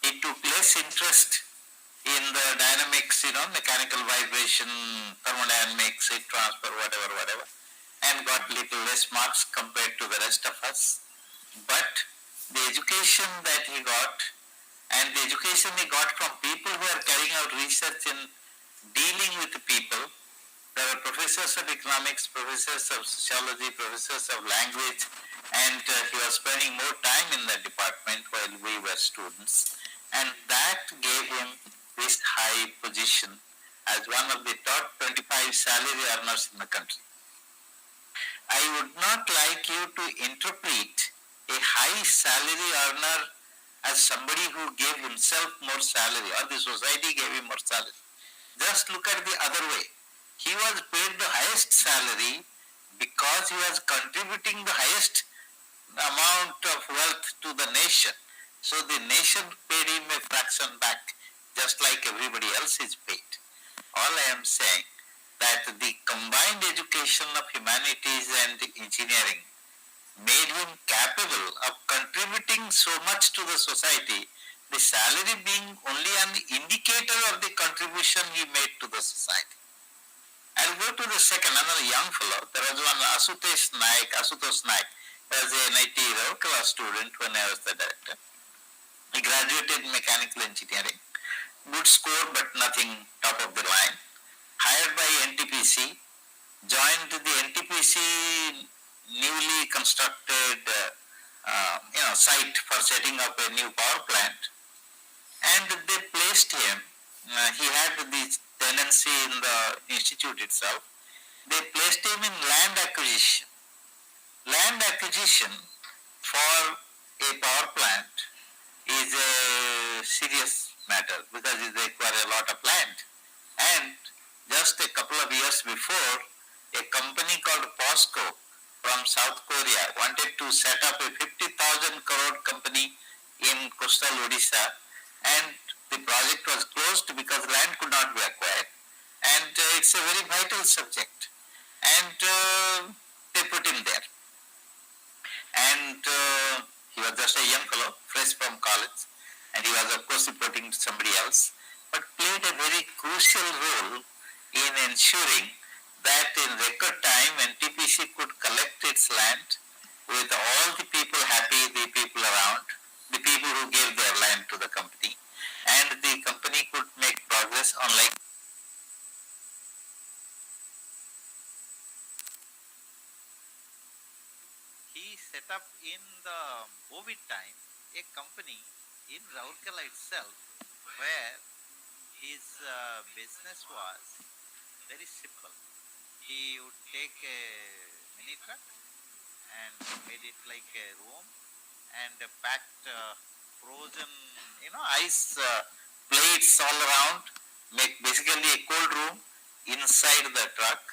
he took less interest in the dynamics, mechanical vibration, thermodynamics, heat transfer, whatever, and got little less marks compared to the rest of us. But the education that he got, and the education he got from people who are carrying out research in dealing with the people, there are professors of economics, professors of sociology, professors of language, and he was spending more time in that department while we were students. And that gave him this high position as one of the top 25 salary earners in the country. I would not like you to interpret a high salary earner as somebody who gave himself more salary or the society gave him more salary. Just look at the other way. He was paid the highest salary because he was contributing the highest amount of wealth to the nation. So the nation paid him a fraction back, just like everybody else is paid. All I am saying that the combined education of humanities and engineering made him capable of contributing so much to the society, the salary being only an indicator of the contribution he made to the society. I'll go to the second, another young fellow. There was one Asutosh Naik, was a NIT Warangal student when I was the director. He graduated in mechanical engineering. Good score, but nothing top of the line. Hired by NTPC, joined the NTPC newly constructed site for setting up a new power plant, and they placed him. He had the tenancy in the institute itself. They placed him in land acquisition. Land acquisition for a power plant is a serious matter because it requires a lot of land. And just a couple of years before, a company called POSCO from South Korea wanted to set up a 50,000 crore company in coastal Odisha, and the project was closed because land could not be acquired. And it's a very vital subject. And they put him there. And he was just a young fellow, fresh from college, and he was of course reporting to somebody else, but played a very crucial role in ensuring that in record time NTPC could collect its land with all the people happy, the people around, the people who gave their land to the company, and the company could make progress on like he set up in the COVID time a company in Raurkela itself where his business was very simple. He would take a mini truck and made it like a room and packed frozen, ice plates all around, make basically a cold room inside the truck,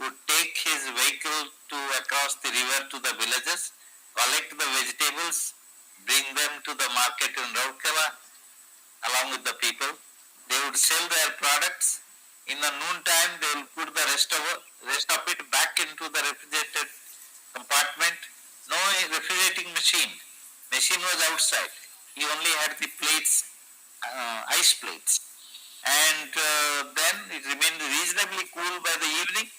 would take his vehicle to across the river to the villages, collect the vegetables, bring them to the market in Raurkela along with the people. They would sell their products. In the noon time, they will put the rest of it back into the refrigerated compartment. No refrigerating machine. Machine was outside. He only had the plates, ice plates. And then it remained reasonably cool by the evening.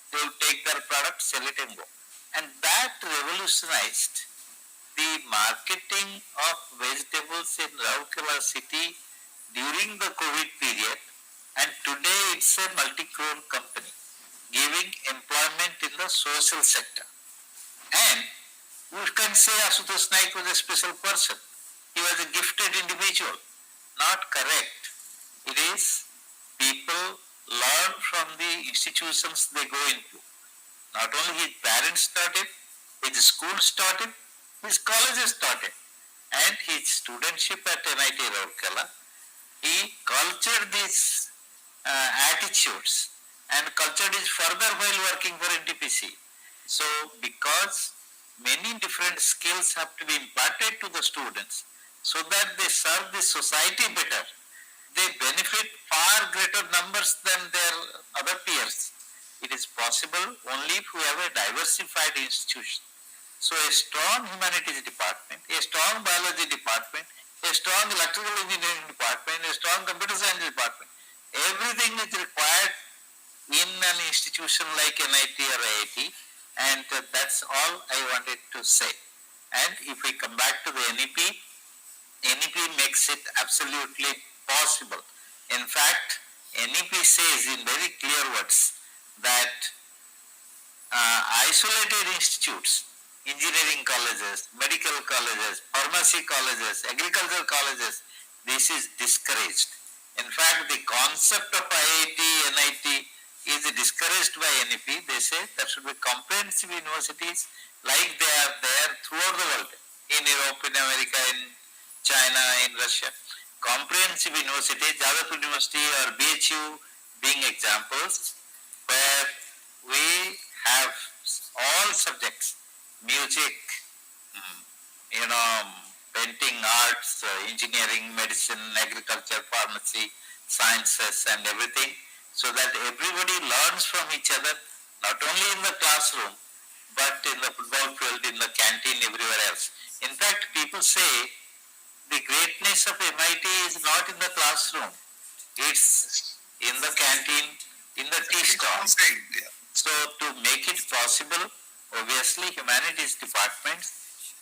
They will take their product, sell it and go. And that revolutionized the marketing of vegetables in Raurkela city during the COVID period. And today it's a multi-crore company giving employment in the social sector. And you can say Asutosh Naik was a special person. He was a gifted individual. Not correct. It is people learn from the institutions they go into. Not only his parents taught him, his schools taught him, his colleges taught him, and his studentship at NIT Rourkela, he cultured these attitudes and cultured it further while working for NTPC. So, because many different skills have to be imparted to the students so that they serve the society better, they benefit far greater numbers than their other peers. It is possible only if we have a diversified institution. So a strong humanities department, a strong biology department, a strong electrical engineering department, a strong computer science department, everything is required in an institution like NIT or IIT, and that's all I wanted to say. And if we come back to the NEP, NEP makes it absolutely possible. In fact, NEP says in very clear words that isolated institutes, engineering colleges, medical colleges, pharmacy colleges, agricultural colleges, this is discouraged. In fact, the concept of IIT, NIT is discouraged by NEP. They say there should be comprehensive universities like they are there throughout the world, in Europe, in America, in China, in Russia. Comprehensive universities, Jadavpur University or BHU being examples where we have all subjects, music, painting, arts, engineering, medicine, agriculture, pharmacy, sciences and everything, so that everybody learns from each other, not only in the classroom, but in the football field, in the canteen, everywhere else. In fact, people say the greatness of MIT is not in the classroom, it's in the canteen, in the tea stall. So to make it possible, obviously humanities departments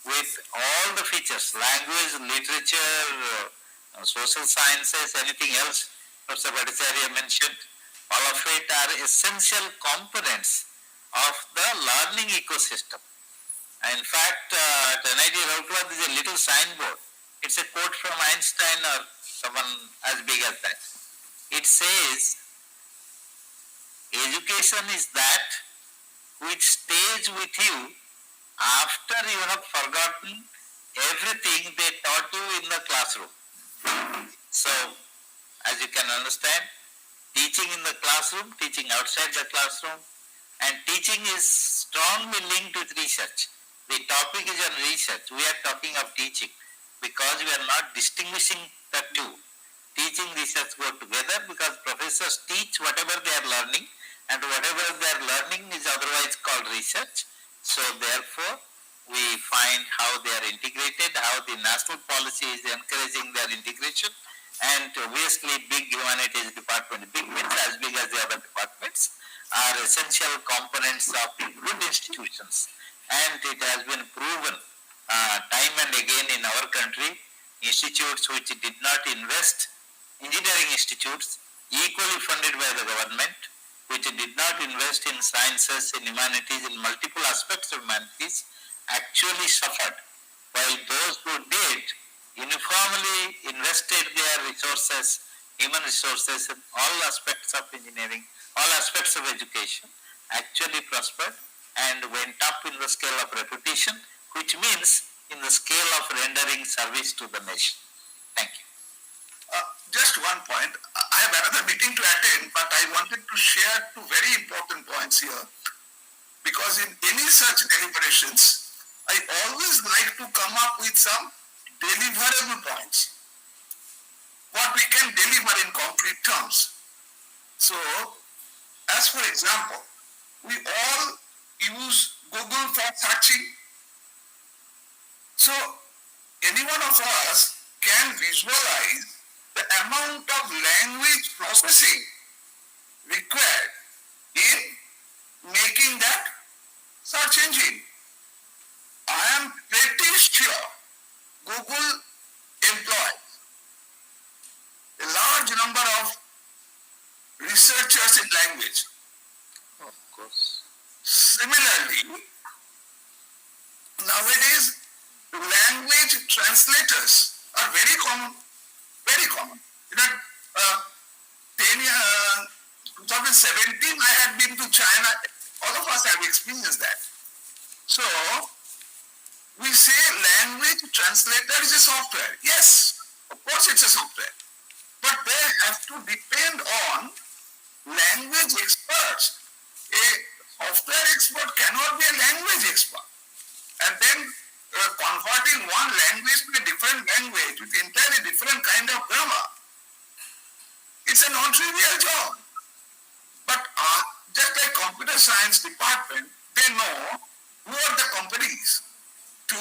with all the features, language, literature, social sciences, anything else, Professor Bhattacharya mentioned, all of it are essential components of the learning ecosystem. In fact, at NIT Rourkela there is a little signboard. It's a quote from Einstein or someone as big as that. It says, education is that which stays with you after you have forgotten everything they taught you in the classroom. So, as you can understand, teaching in the classroom, teaching outside the classroom, and teaching is strongly linked with research. The topic is on research. We are talking of teaching because we are not distinguishing the two. Teaching, research go together because professors teach whatever they are learning, and whatever they are learning is otherwise called research. So therefore, we find how they are integrated, how the national policy is encouraging their integration, and obviously big humanities department, big means as big as the other departments, are essential components of good institutions. And it has been proven time and again in our country, institutes which did not invest, engineering institutes equally funded by the government, which did not invest in sciences, in humanities, in multiple aspects of humanities, actually suffered, while those who did uniformly invested their resources, human resources, in all aspects of engineering, all aspects of education, actually prospered and went up in the scale of reputation, which means in the scale of rendering service to the nation. Thank you. Just one point. I have another meeting to attend, but I wanted to share two very important points here. Because in any such deliberations, I always like to come up with some deliverable points. What we can deliver in concrete terms. So, as for example, we all use Google for searching. So, any one of us can visualize the amount of language processing required in making that search engine. I am pretty sure Google employs a large number of researchers in language. Of course. Similarly, nowadays language translators are very common. Very common. In fact, 2017 I had been to China. All of us have experienced that. So, we say language translator is a software. Yes, of course it's a software. But they have to depend on language experts. A software expert cannot be a language expert. And then converting one language to a different language with entirely different kind of grammar. It's a non-trivial job. But just like computer science department, they know who are the companies to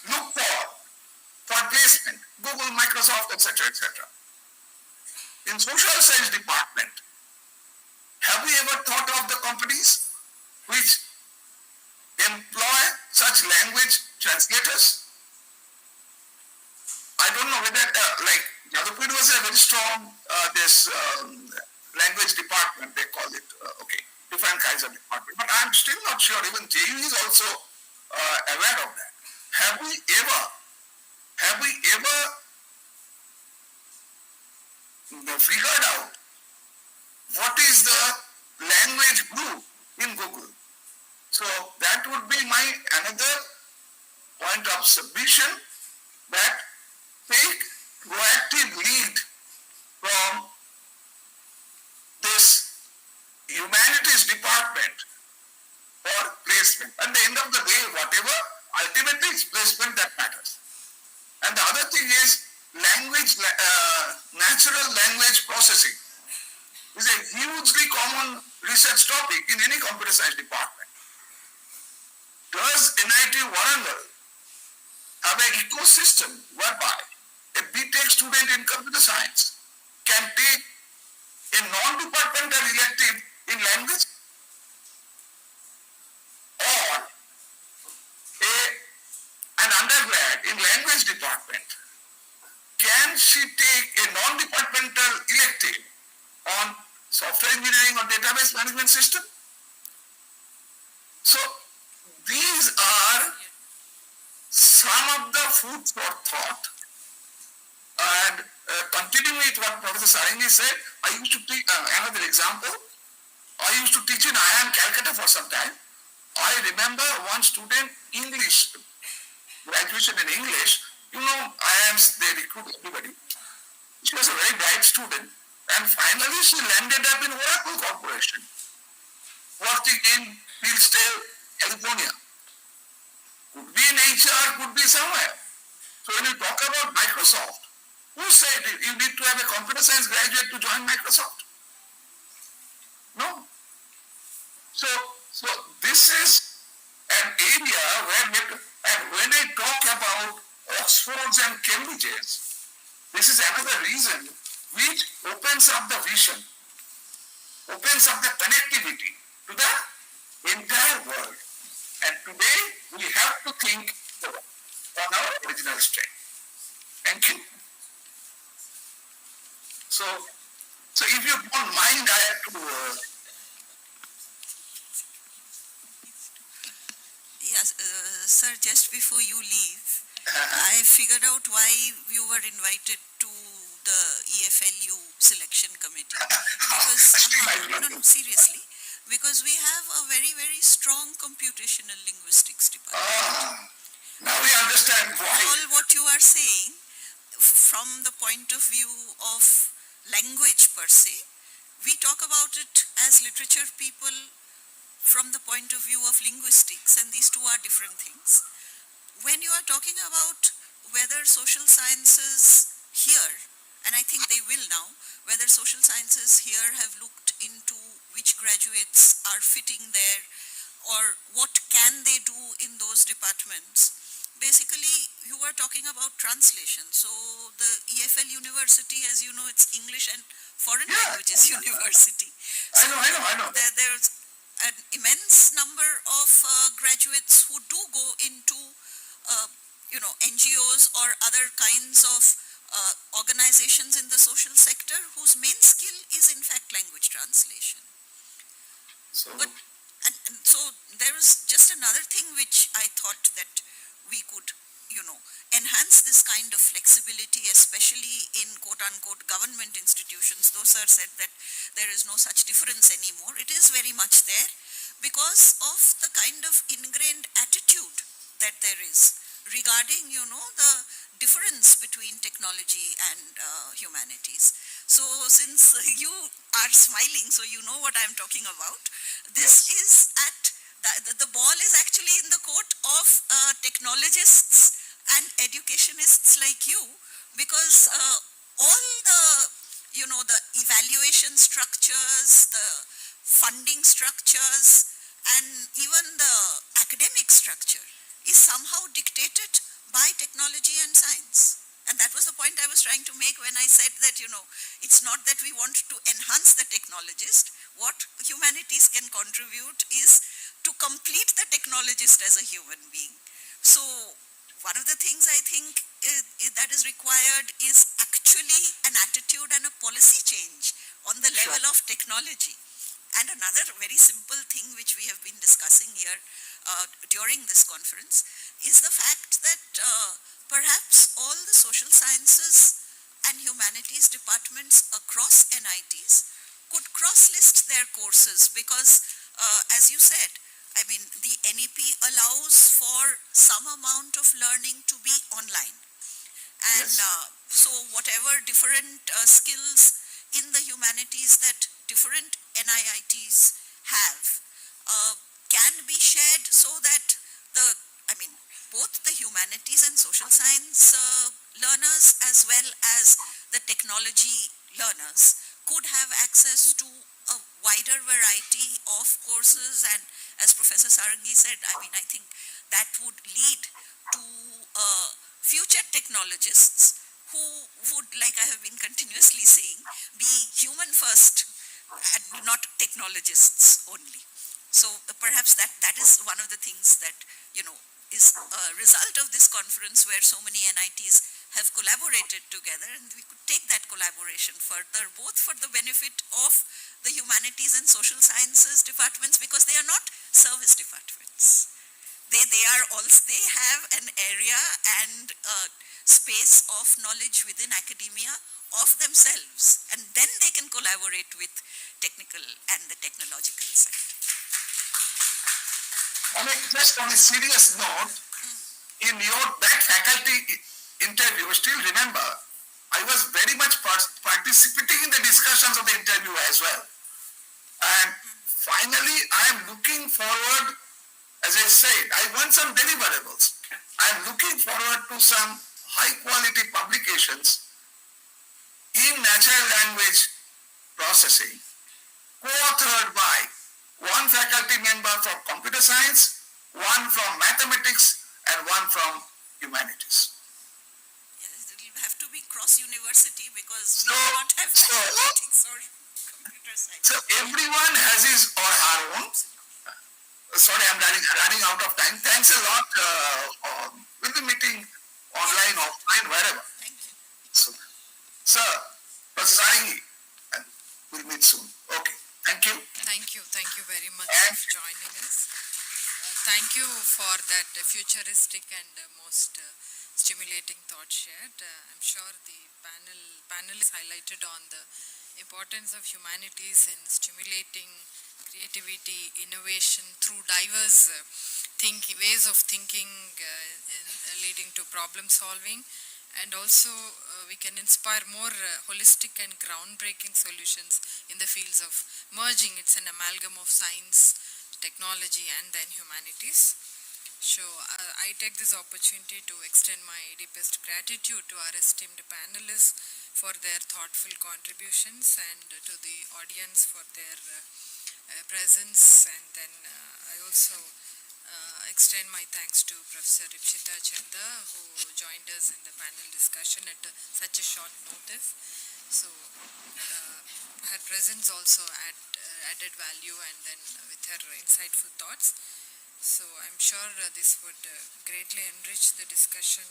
look for placement. Google, Microsoft, etc., etc. In social science department, have we ever thought of the companies which employ such language translators? I don't know whether, like, Jadavpur was a very strong, language department, they call it, different kinds of department. But I'm still not sure, even JU is also aware of that. Have we ever figured out what is the language group in Google? So that would be my another point of submission, that take proactive lead from this humanities department for placement. At the end of the day, whatever, ultimately it's placement that matters. And the other thing is language, natural language processing is a hugely common research topic in any computer science department. Does NIT Warangal have an ecosystem whereby a BTech student in computer science can take a non-departmental elective in language, or an undergrad in language department, can she take a non-departmental elective on software engineering or database management system? So these are some of the food for thought. And continuing with what Professor Sarangi said, I used to teach, another example, I used to teach in IIM Calcutta for some time. I remember one student, English, graduation in English, You know, they recruit everybody. She was a very bright student, and finally she landed up in Warangal Corporation, working in Hillsdale, California. Could be in HR, could be somewhere. So when you talk about Microsoft, who said you need to have a computer science graduate to join Microsoft? No. So this is an area where, and when I talk about Oxfords and Cambridges, this is another reason which opens up the vision, opens up the connectivity to the entire world. And today we have to think on our original strength. Thank you. So if you don't mind, I have to. Yes, sir, just before you leave, I figured out why you were invited to the EFLU selection committee. Because, no, seriously, because we have a very, very strong computational linguistics department. Now we understand why. All what you are saying, from the point of view of language per se, we talk about it as literature people from the point of view of linguistics, and these two are different things. When you are talking about whether social sciences here, and I think they will now, whether social sciences here have looked into which graduates are fitting there, or what can they do in those departments, basically you are talking about translation. So the EFL University, as you know, it's English and Foreign Languages University. So I know. There's an immense number of graduates who do go into NGOs or other kinds of organizations in the social sector whose main skill is in fact language translation. So there is just another thing which I thought that we could enhance this kind of flexibility, especially in quote-unquote government institutions. Though sir said that there is no such difference anymore, it is very much there because of the kind of ingrained attitude that there is regarding, the difference between technology and humanities. So since you are smiling, so you know what I'm talking about, this is at the ball is actually in the court of technologists and educationists like you, because all the the evaluation structures, the funding structures, and even the academic structure is somehow dictated by technology and science. And that was the point I was trying to make when I said that, it's not that we want to enhance the technologist. What humanities can contribute is to complete the technologist as a human being. So one of the things I think that is required is actually an attitude and a policy change on the level of technology. And another very simple thing which we have been discussing here during this conference is the fact that perhaps all the social sciences and humanities departments across NITs could cross-list their courses because, as you said, the NEP allows for some amount of learning to be online. And so whatever different skills in the humanities that different NITs have can be shared so that both the humanities and social science learners as well as the technology learners could have access to a wider variety of courses. And as Professor Sarangi said, I think that would lead to future technologists who would, like I have been continuously saying, be human first and not technologists only. So perhaps that is one of the things that, is a result of this conference where so many NITs have collaborated together, and we could take that collaboration further, both for the benefit of the humanities and social sciences departments, because they are not service departments. They have an area and space of knowledge within academia of themselves, and then they can collaborate with technical and the technological side. Just on a serious note, that faculty interview, still remember, I was very much participating in the discussions of the interview as well. And finally, I am looking forward, as I said, I want some deliverables. I am looking forward to some high quality publications in natural language processing, co-authored by one faculty member from computer science, one from mathematics, and one from humanities. Yes, it will have to be cross-university because we So- do not have so- mathematics or computer science. So everyone has his or her own. Sorry, I'm running out of time. Thanks a lot. We'll be meeting online, offline, wherever. Thank you. So, sir, Professor Sarangi, and we'll meet soon. Okay, thank you. Thank you very much And- for joining us. Thank you for that futuristic and most stimulating thought shared. I'm sure the panel is highlighted on the importance of humanities in stimulating creativity, innovation through diverse ways of thinking leading to problem solving, and also we can inspire more holistic and groundbreaking solutions in the fields of merging. It's an amalgam of science, technology, and then humanities. So I take this opportunity to extend my deepest gratitude to our esteemed panelists for their thoughtful contributions, and to the audience for their presence. And then I also extend my thanks to Professor Ripshita Chanda, who joined us in the panel discussion at such a short notice. So her presence also added value, and then with her insightful thoughts. So I'm sure this would greatly enrich the discussion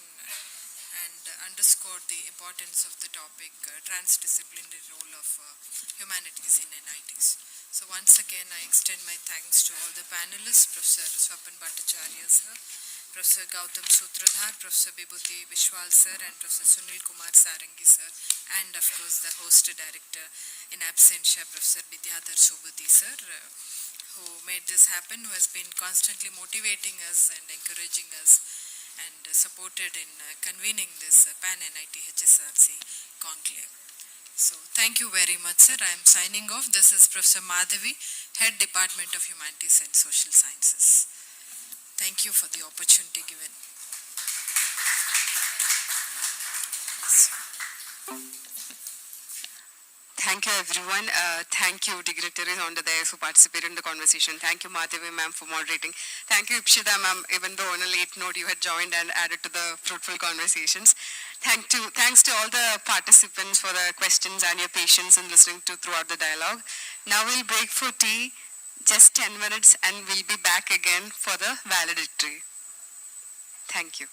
and underscore the importance of the topic, transdisciplinary role of humanities in NITs. So once again, I extend my thanks to all the panelists, Professor Swapan Bhattacharya sir, Professor Gautam Sutradhar, Professor Bibhuti Vishwal sir, and Professor Sunil Kumar Sarangi sir, and of course the host director in absentia, Professor Vidyadhar Subhuti sir, who made this happen, who has been constantly motivating us and encouraging us, and supported in convening this Pan-NIT HSRC Conclave. So thank you very much, sir. I am signing off. This is Professor Madhavi, Head Department of Humanities and Social Sciences. Thank you for the opportunity given. Thank you, everyone. Thank you, dignitaries on the dais who participated in the conversation. Thank you, Madhavi ma'am, for moderating. Thank you, Ipshita ma'am, even though on a late note you had joined and added to the fruitful conversations. Thanks to all the participants for the questions and your patience in listening to throughout the dialogue. Now we'll break for tea, just 10 minutes, and we'll be back again for the valedictory. Thank you.